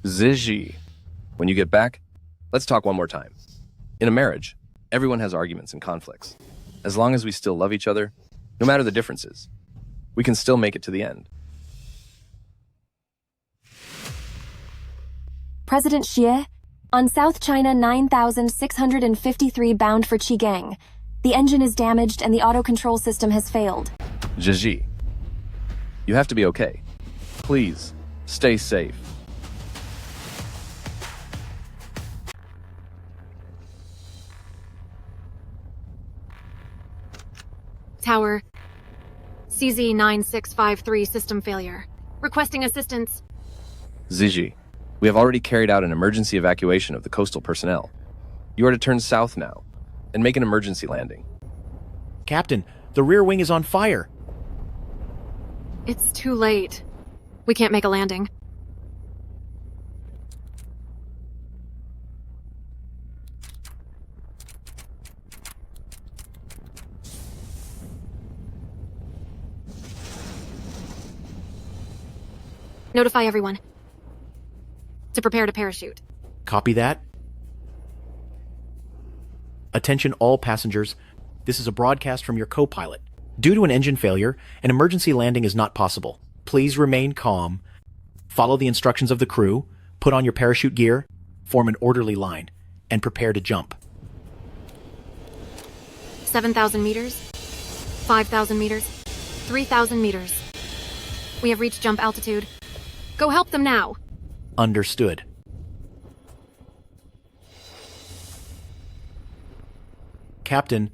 [SPEAKER 6] Zhizhi, when you get back, let's talk one more time. In a marriage, everyone has arguments and conflicts. As long as we still love each other, no matter the differences, we can still make it to the end.
[SPEAKER 1] President Xie, on South China 9653 bound for Chigang. The engine is damaged and the auto-control system has failed.
[SPEAKER 6] Zhizhi, you have to be okay. Please, stay safe.
[SPEAKER 4] Tower. CZ9653 system failure. Requesting assistance.
[SPEAKER 6] Zhizhi, we have already carried out an emergency evacuation of the coastal personnel. You are to turn south now and make an emergency landing.
[SPEAKER 22] Captain, the rear wing is on fire.
[SPEAKER 4] It's too late. We can't make a landing. Notify everyone to prepare to parachute.
[SPEAKER 22] Copy that. Attention all passengers. This is a broadcast from your co-pilot. Due to an engine failure, an emergency landing is not possible. Please remain calm. Follow the instructions of the crew, put on your parachute gear, form an orderly line, and prepare to jump.
[SPEAKER 4] 7,000 meters, 5,000 meters, 3,000 meters. We have reached jump altitude. Go help them now.
[SPEAKER 22] Understood. Captain,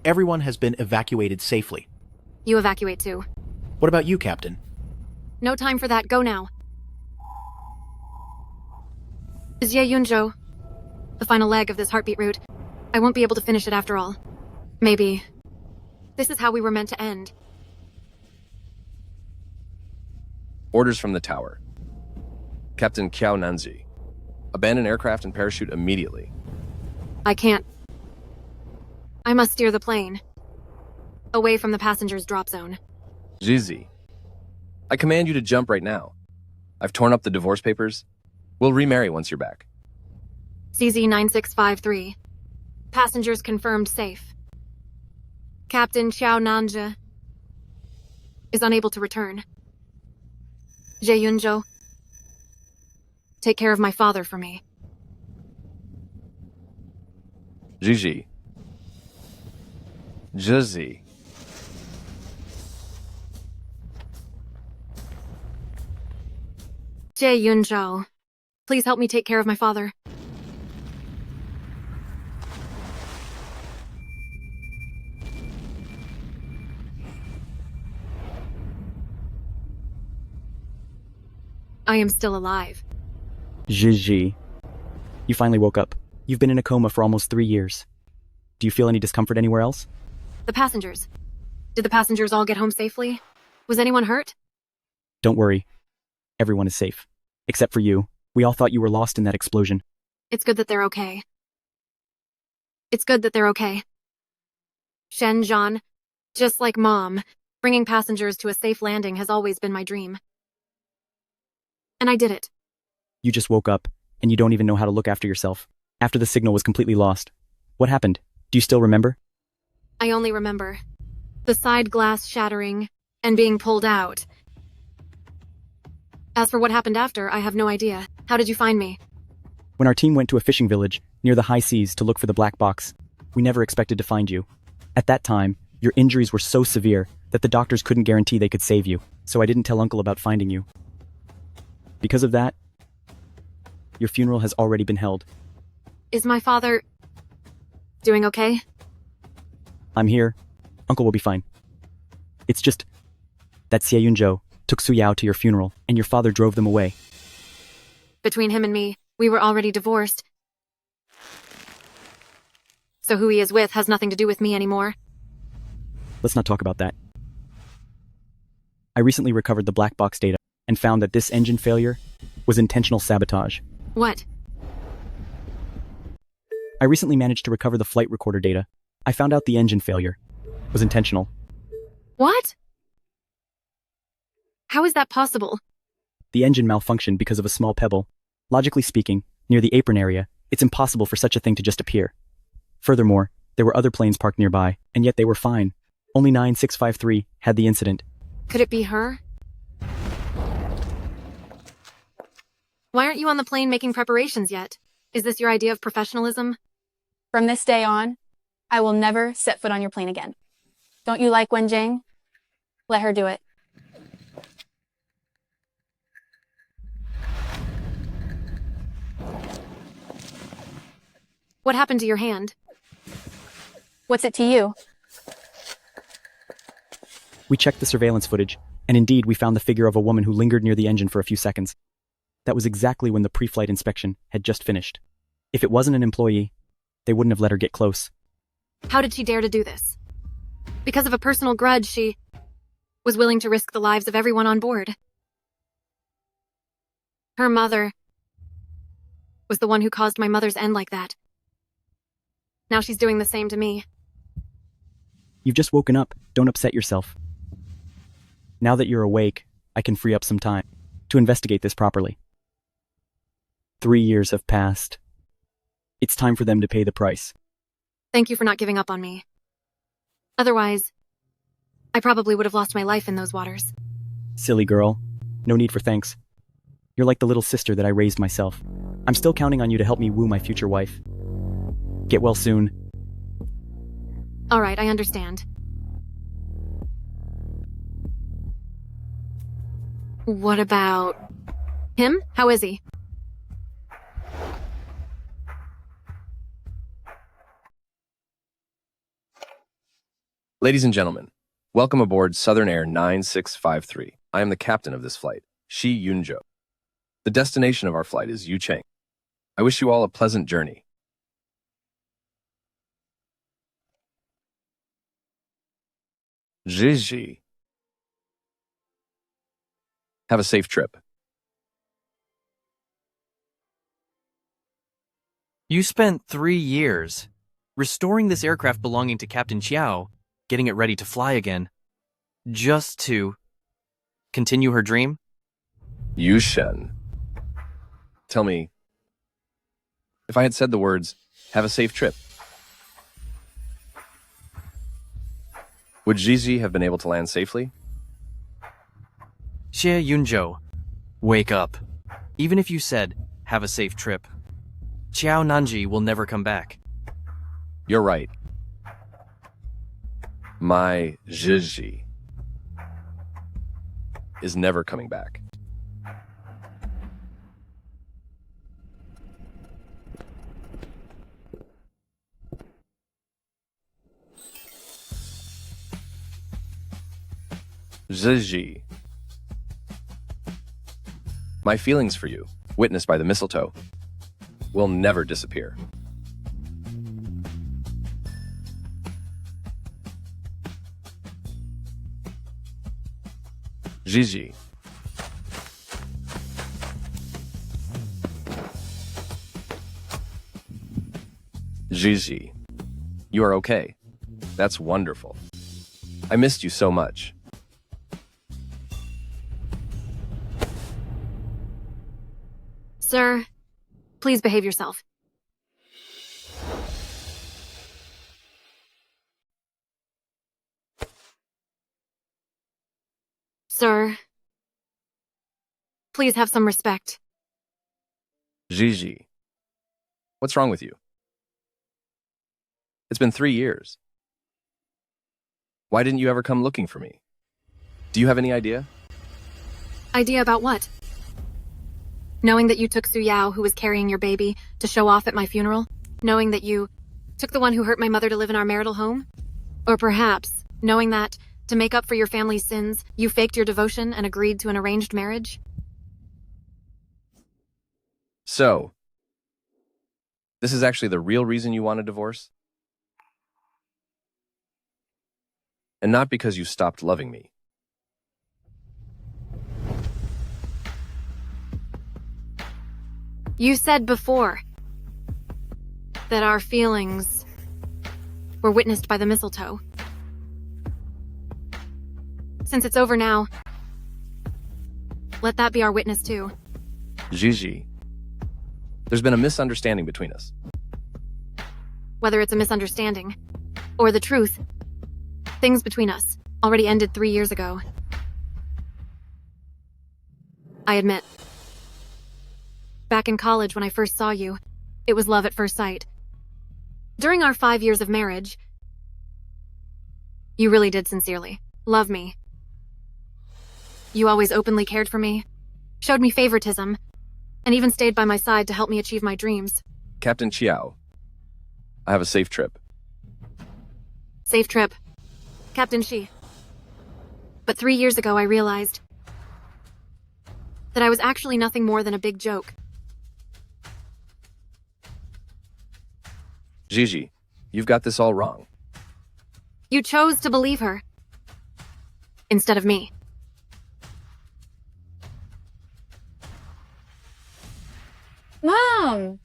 [SPEAKER 22] everyone has been evacuated safely.
[SPEAKER 4] You evacuate too.
[SPEAKER 22] What about you, Captain?
[SPEAKER 4] No time for that. Go now. Xie Yunzhou. The final leg of this heartbeat route. I won't be able to finish it after all. Maybe. This is how we were meant to end.
[SPEAKER 6] Orders from the tower. Captain Qiao Nanzi. Abandon aircraft and parachute immediately.
[SPEAKER 4] I can't. I must steer the plane. Away from the passenger's drop zone.
[SPEAKER 6] Zhizhi, I command you to jump right now. I've torn up the divorce papers. We'll remarry once you're back.
[SPEAKER 4] CZ9653. Passengers confirmed safe. Captain Qiao Nanja is unable to return. Xie Yunzhou, take care of my father for me.
[SPEAKER 6] Zhizhi. Zhizhi.
[SPEAKER 4] Xie Yunzhou, please help me take care of my father. I am still alive.
[SPEAKER 7] Zhizhi. You finally woke up. You've been in a coma for almost 3 years. Do you feel any discomfort anywhere else?
[SPEAKER 4] The passengers. Did the passengers all get home safely? Was anyone hurt?
[SPEAKER 7] Don't worry. Everyone is safe. Except for you. We all thought you were lost in that explosion.
[SPEAKER 4] It's good that they're okay. It's good that they're okay. Shen Zhan, just like Mom, bringing passengers to a safe landing has always been my dream. And I did it.
[SPEAKER 7] You just woke up, and you don't even know how to look after yourself. After the signal was completely lost. What happened? Do you still remember?
[SPEAKER 4] I only remember the side glass shattering and being pulled out. As for what happened after, I have no idea. How did you find me?
[SPEAKER 7] When our team went to a fishing village near the high seas to look for the black box, we never expected to find you. At that time, your injuries were so severe that the doctors couldn't guarantee they could save you, so I didn't tell Uncle about finding you. Because of that, your funeral has already been held.
[SPEAKER 4] Is my father doing okay?
[SPEAKER 7] I'm here. Uncle will be fine. It's just that Xie Yunzhou took Su Yao to your funeral, and your father drove them away.
[SPEAKER 4] Between him and me, we were already divorced. So who he is with has nothing to do with me anymore.
[SPEAKER 7] Let's not talk about that. I recently recovered the black box data and found that this engine failure was intentional sabotage.
[SPEAKER 4] What?
[SPEAKER 7] I recently managed to recover the flight recorder data. I found out the engine failure was intentional.
[SPEAKER 4] What? How is that possible?
[SPEAKER 7] The engine malfunctioned because of a small pebble. Logically speaking, near the apron area, it's impossible for such a thing to just appear. Furthermore, there were other planes parked nearby, and yet they were fine. Only 9653 had the incident.
[SPEAKER 4] Could it be her? Why aren't you on the plane making preparations yet? Is this your idea of professionalism?
[SPEAKER 2] From this day on, I will never set foot on your plane again. Don't you like Wenjing? Let her do it.
[SPEAKER 4] What happened to your hand?
[SPEAKER 2] What's it to you?
[SPEAKER 7] We checked the surveillance footage, and indeed we found the figure of a woman who lingered near the engine for a few seconds. That was exactly when the pre-flight inspection had just finished. If it wasn't an employee, they wouldn't have let her get close.
[SPEAKER 4] How did she dare to do this? Because of a personal grudge, she was willing to risk the lives of everyone on board. Her mother was the one who caused my mother's end like that. Now she's doing the same to me.
[SPEAKER 7] You've just woken up. Don't upset yourself. Now that you're awake, I can free up some time to investigate this properly. 3 years have passed. It's time for them to pay the price.
[SPEAKER 4] Thank you for not giving up on me. Otherwise, I probably would have lost my life in those waters.
[SPEAKER 7] Silly girl. No need for thanks. You're like the little sister that I raised myself. I'm still counting on you to help me woo my future wife. Get well soon.
[SPEAKER 4] All right, I understand. What about him? How is he?
[SPEAKER 6] Ladies and gentlemen, welcome aboard Southern Air 9653. I am the captain of this flight, Shi Yunzhou. The destination of our flight is Yucheng. I wish you all a pleasant journey. Zhizhi. Have a safe trip.
[SPEAKER 11] You spent 3 years restoring this aircraft belonging to Captain Qiao, getting it ready to fly again, just to continue her dream?
[SPEAKER 6] Yushen. Tell me, if I had said the words, have a safe trip, would Zhizhi have been able to land safely?
[SPEAKER 11] Xie Yunzhou, wake up. Even if you said, have a safe trip, Qiao Nanji will never come back.
[SPEAKER 6] You're right. My Zhizhi is never coming back. Zhizhi. My feelings for you, witnessed by the mistletoe, will never disappear. Zhizhi. Zhizhi. You are okay. That's wonderful. I missed you so much.
[SPEAKER 4] Sir, please behave yourself. Sir, please have some respect.
[SPEAKER 6] Zhizhi. What's wrong with you? It's been 3 years. Why didn't you ever come looking for me? Do you have any idea?
[SPEAKER 4] Idea about what? Knowing that you took Su Yao, who was carrying your baby, to show off at my funeral? Knowing that you took the one who hurt my mother to live in our marital home? Or perhaps, knowing that, to make up for your family's sins, you faked your devotion and agreed to an arranged marriage?
[SPEAKER 6] So, this is actually the real reason you want a divorce? And not because you stopped loving me.
[SPEAKER 4] You said before that our feelings were witnessed by the mistletoe. Since it's over now, let that be our witness too.
[SPEAKER 6] Zhizhi, there's been a misunderstanding between us.
[SPEAKER 4] Whether it's a misunderstanding or the truth, things between us already ended 3 years ago. I admit, back in college when I first saw you. It was love at first sight. During our 5 years of marriage, you really did sincerely love me. You always openly cared for me, showed me favoritism, and even stayed by my side to help me achieve my dreams.
[SPEAKER 6] Captain Chiao, I have a safe trip.
[SPEAKER 4] Safe trip, Captain Shi. But 3 years ago, I realized that I was actually nothing more than a big joke.
[SPEAKER 6] Gigi, you've got this all wrong.
[SPEAKER 4] You chose to believe her instead of me.
[SPEAKER 2] Mom!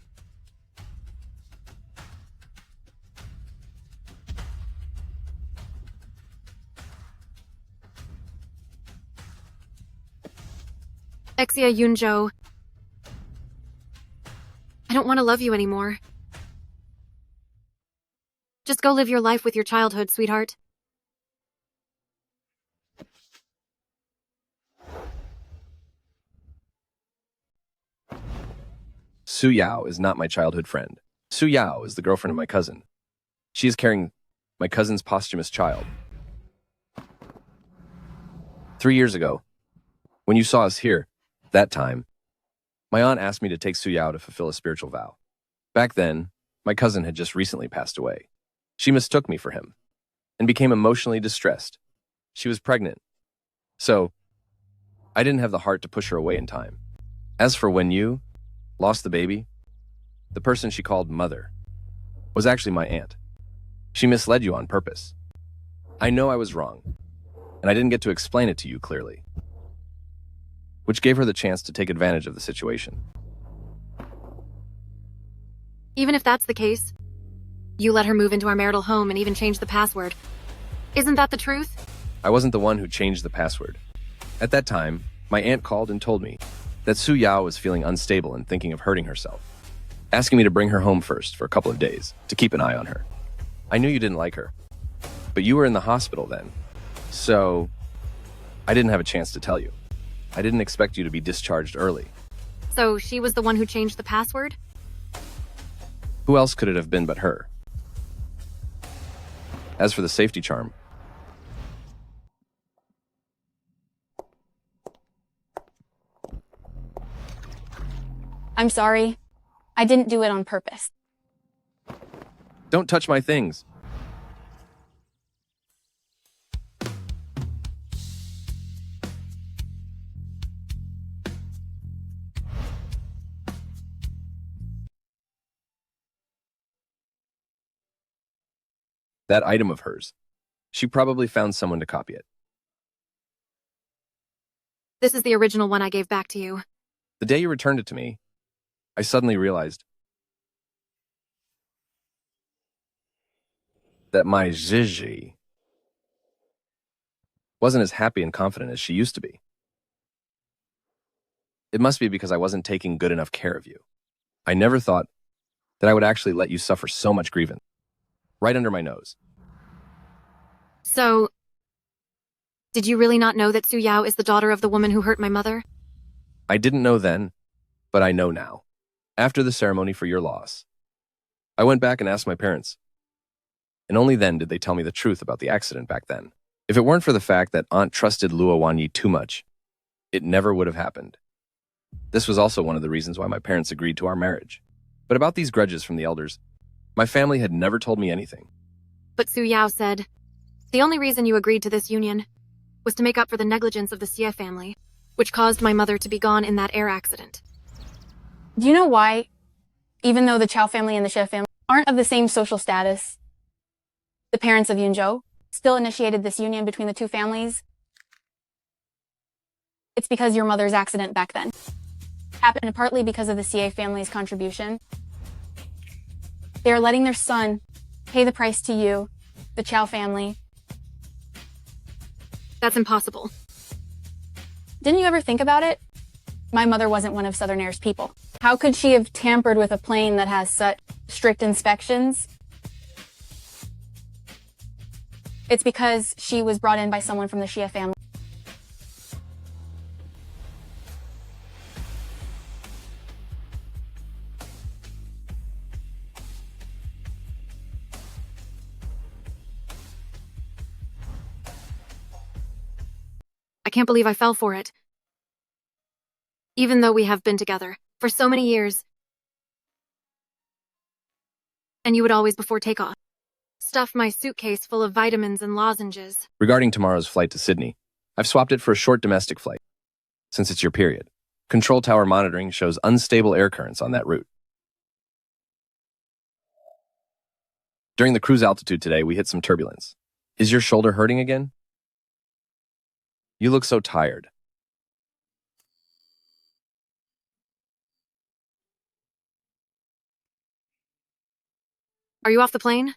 [SPEAKER 4] Exia Yunjo, I don't want to love you anymore. Just go live your life with your childhood, sweetheart.
[SPEAKER 6] Su Yao is not my childhood friend. Su Yao is the girlfriend of my cousin. She is carrying my cousin's posthumous child. 3 years ago, when you saw us here, that time, my aunt asked me to take Su Yao to fulfill a spiritual vow. Back then, my cousin had just recently passed away. She mistook me for him and became emotionally distressed. She was pregnant. So, I didn't have the heart to push her away in time. As for when you lost the baby, the person she called mother was actually my aunt. She misled you on purpose. I know I was wrong, and I didn't get to explain it to you clearly, which gave her the chance to take advantage of the situation.
[SPEAKER 4] Even if that's the case, you let her move into our marital home and even change the password. Isn't that the truth?
[SPEAKER 6] I wasn't the one who changed the password. At that time, my aunt called and told me that Su Yao was feeling unstable and thinking of hurting herself, asking me to bring her home first for a couple of days to keep an eye on her. I knew you didn't like her, but you were in the hospital then, so I didn't have a chance to tell you. I didn't expect you to be discharged early.
[SPEAKER 4] So she was the one who changed the password?
[SPEAKER 6] Who else could it have been but her? As for the safety charm,
[SPEAKER 2] I'm sorry. I didn't do it on purpose.
[SPEAKER 6] don't touch my things. That item of hers. She probably found someone to copy it.
[SPEAKER 4] This is the original one I gave back to you.
[SPEAKER 6] The day you returned it to me, I suddenly realized that my Gigi wasn't as happy and confident as she used to be. It must be because I wasn't taking good enough care of you. I never thought that I would actually let you suffer so much grievance. Right under my nose.
[SPEAKER 4] So, did you really not know that Su Yao is the daughter of the woman who hurt my mother?
[SPEAKER 6] I didn't know then, but I know now. After the ceremony for your loss, I went back and asked my parents. And only then did they tell me the truth about the accident back then. If it weren't for the fact that Aunt trusted Luo Wanyi too much, it never would have happened. This was also one of the reasons why my parents agreed to our marriage. But about these grudges from the elders, my family had never told me anything.
[SPEAKER 4] But Su Yao said, the only reason you agreed to this union was to make up for the negligence of the Xie family, which caused my mother to be gone in that air accident.
[SPEAKER 2] Do you know why, even though the Chow family and the Xie family aren't of the same social status, the parents of Yunzhou still initiated this union between the two families? It's because your mother's accident back then happened partly because of the Xie family's contribution. They are letting their son pay the price to you, the Chow family.
[SPEAKER 4] That's impossible.
[SPEAKER 2] Didn't you ever think about it? My mother wasn't one of Southern Air's people. How could she have tampered with a plane that has such strict inspections? It's because she was brought in by someone from the Xie family.
[SPEAKER 4] I can't believe I fell for it. Even though we have been together for so many years. And you would always, before takeoff, stuff my suitcase full of vitamins and lozenges.
[SPEAKER 6] Regarding tomorrow's flight to Sydney, I've swapped it for a short domestic flight. Since it's your period, control tower monitoring shows unstable air currents on that route. During the cruise altitude today, we hit some turbulence. Is your shoulder hurting again? You look so tired.
[SPEAKER 4] Are you off the plane?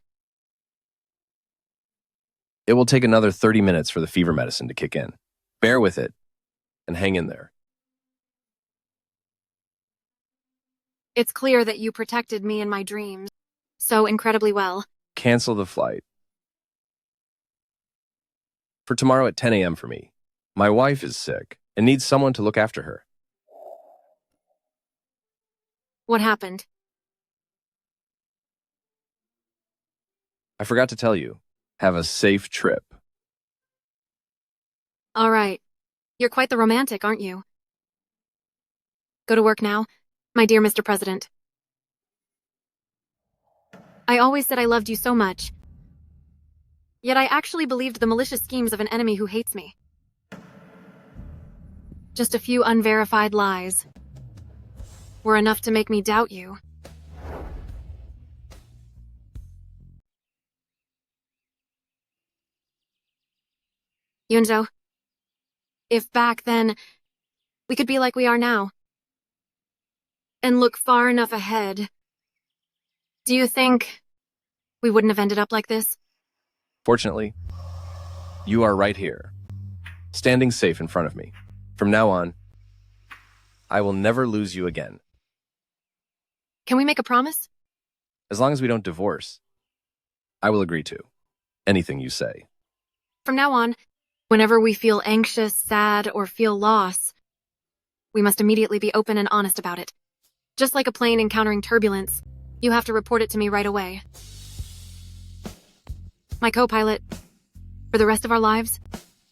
[SPEAKER 6] It will take another 30 minutes for the fever medicine to kick in. Bear with it and hang in there.
[SPEAKER 4] It's clear that you protected me in my dreams so incredibly well.
[SPEAKER 6] Cancel the flight. For tomorrow at 10 a.m. for me. My wife is sick and needs someone to look after her.
[SPEAKER 4] What happened?
[SPEAKER 6] I forgot to tell you. Have a safe trip.
[SPEAKER 4] All right. You're quite the romantic, aren't you? Go to work now, my dear Mr. President. I always said I loved you so much. Yet I actually believed the malicious schemes of an enemy who hates me. Just a few unverified lies were enough to make me doubt you. Yunjo, if back then we could be like we are now and look far enough ahead, do you think we wouldn't have ended up like this?
[SPEAKER 6] Fortunately, you are right here, standing safe in front of me. From now on, I will never lose you again.
[SPEAKER 4] Can we make a promise?
[SPEAKER 6] As long as we don't divorce, I will agree to anything you say.
[SPEAKER 4] From now on, whenever we feel anxious, sad, or feel loss, we must immediately be open and honest about it. Just like a plane encountering turbulence, you have to report it to me right away. My co-pilot, for the rest of our lives,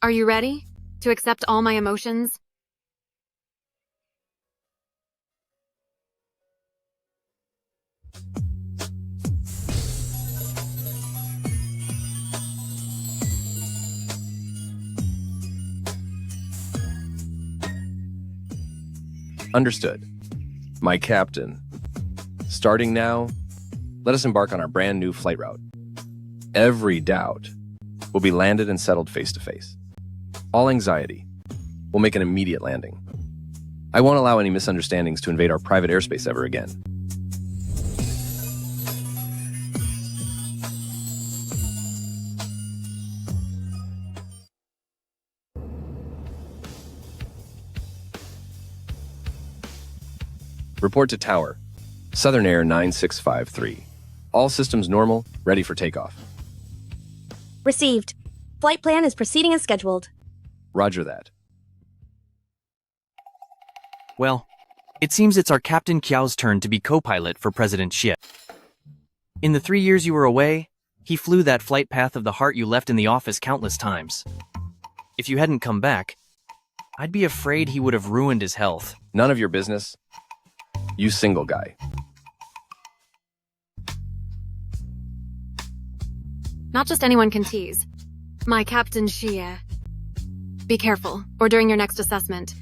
[SPEAKER 4] are you ready to accept all my emotions?
[SPEAKER 6] Understood. My captain. Starting now, let us embark on our brand new flight route. Every doubt will be landed and settled face to face. All anxiety will make an immediate landing. I won't allow any misunderstandings to invade our private airspace ever again. Report to tower. Southern Air 9653. All systems normal, ready for takeoff.
[SPEAKER 9] Received. Flight plan is proceeding as scheduled.
[SPEAKER 6] Roger that.
[SPEAKER 11] Well, it seems it's our Captain Kiao's turn to be co-pilot for President Xie. In the 3 years you were away, he flew that flight path of the heart you left in the office countless times. If you hadn't come back, I'd be afraid he would have ruined his health.
[SPEAKER 6] None of your business. You single guy.
[SPEAKER 4] Not just anyone can tease. My Captain Xie. Be careful, or during your next assessment,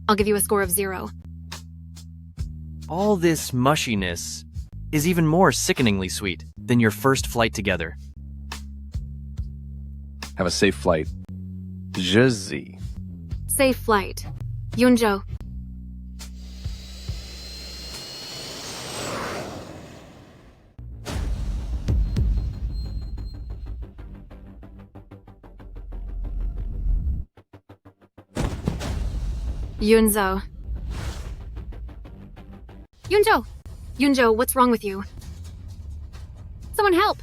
[SPEAKER 4] I'll give you a score of 0.
[SPEAKER 11] All this mushiness is even more sickeningly sweet than your first flight together.
[SPEAKER 6] Have a safe flight. Jizzy.
[SPEAKER 4] Safe flight. Yunjo. Yunzo. Yunjo! Yunjo, what's wrong with you? Someone help!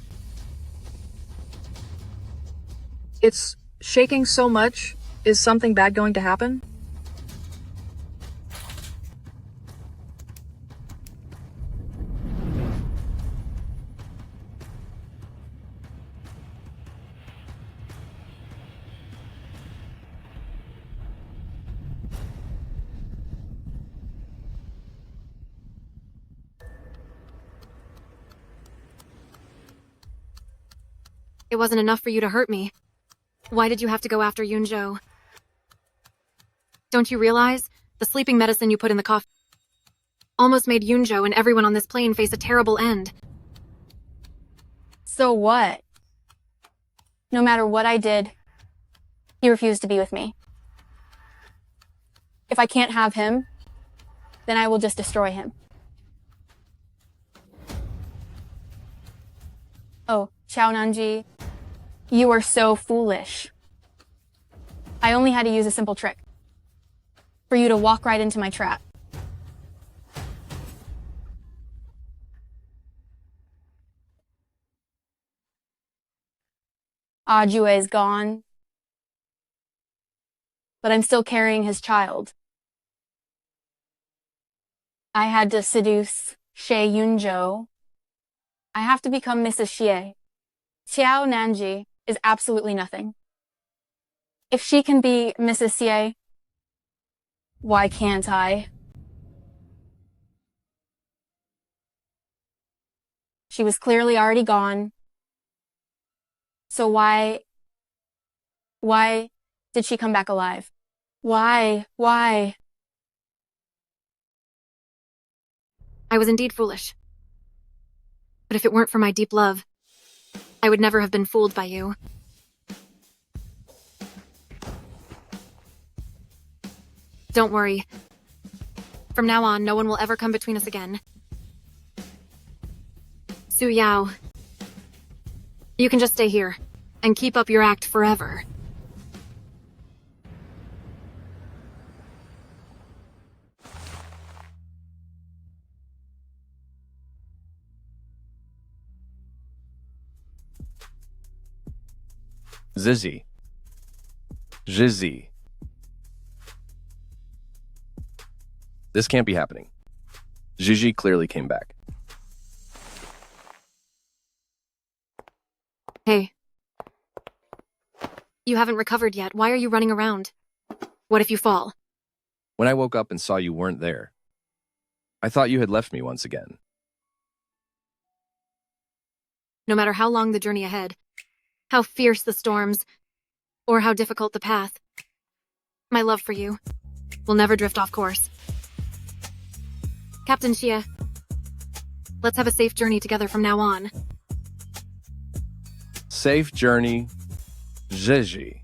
[SPEAKER 12] It's shaking so much. Is something bad going to happen?
[SPEAKER 4] It wasn't enough for you to hurt me. Why did you have to go after Yunzhou? Don't you realize? The sleeping medicine you put in the coffee almost made Yunzhou and everyone on this plane face a terrible end.
[SPEAKER 2] So what? No matter what I did, he refused to be with me. If I can't have him, then I will just destroy him. Oh, Xiao Nanji, you are so foolish. I only had to use a simple trick for you to walk right into my trap. Ajue is gone, but I'm still carrying his child. I had to seduce Xie Yunzhou. I have to become Mrs. Xie. Xiao Nanji is absolutely nothing. If she can be Mrs. Xie, why can't I? She was clearly already gone. So why did she come back alive? Why?
[SPEAKER 4] I was indeed foolish. But if it weren't for my deep love, I would never have been fooled by you. Don't worry. From now on, no one will ever come between us again. Su Yao, you can just stay here and keep up your act forever.
[SPEAKER 6] Zizzy. This can't be happening. Gigi clearly came back.
[SPEAKER 4] Hey. You haven't recovered yet. Why are you running around? What if you fall?
[SPEAKER 6] When I woke up and saw you weren't there, I thought you had left me once again.
[SPEAKER 4] No matter how long the journey ahead, how fierce the storms, or how difficult the path, my love for you will never drift off course. Captain Xie, let's have a safe journey together from now on.
[SPEAKER 6] Safe journey, Gigi.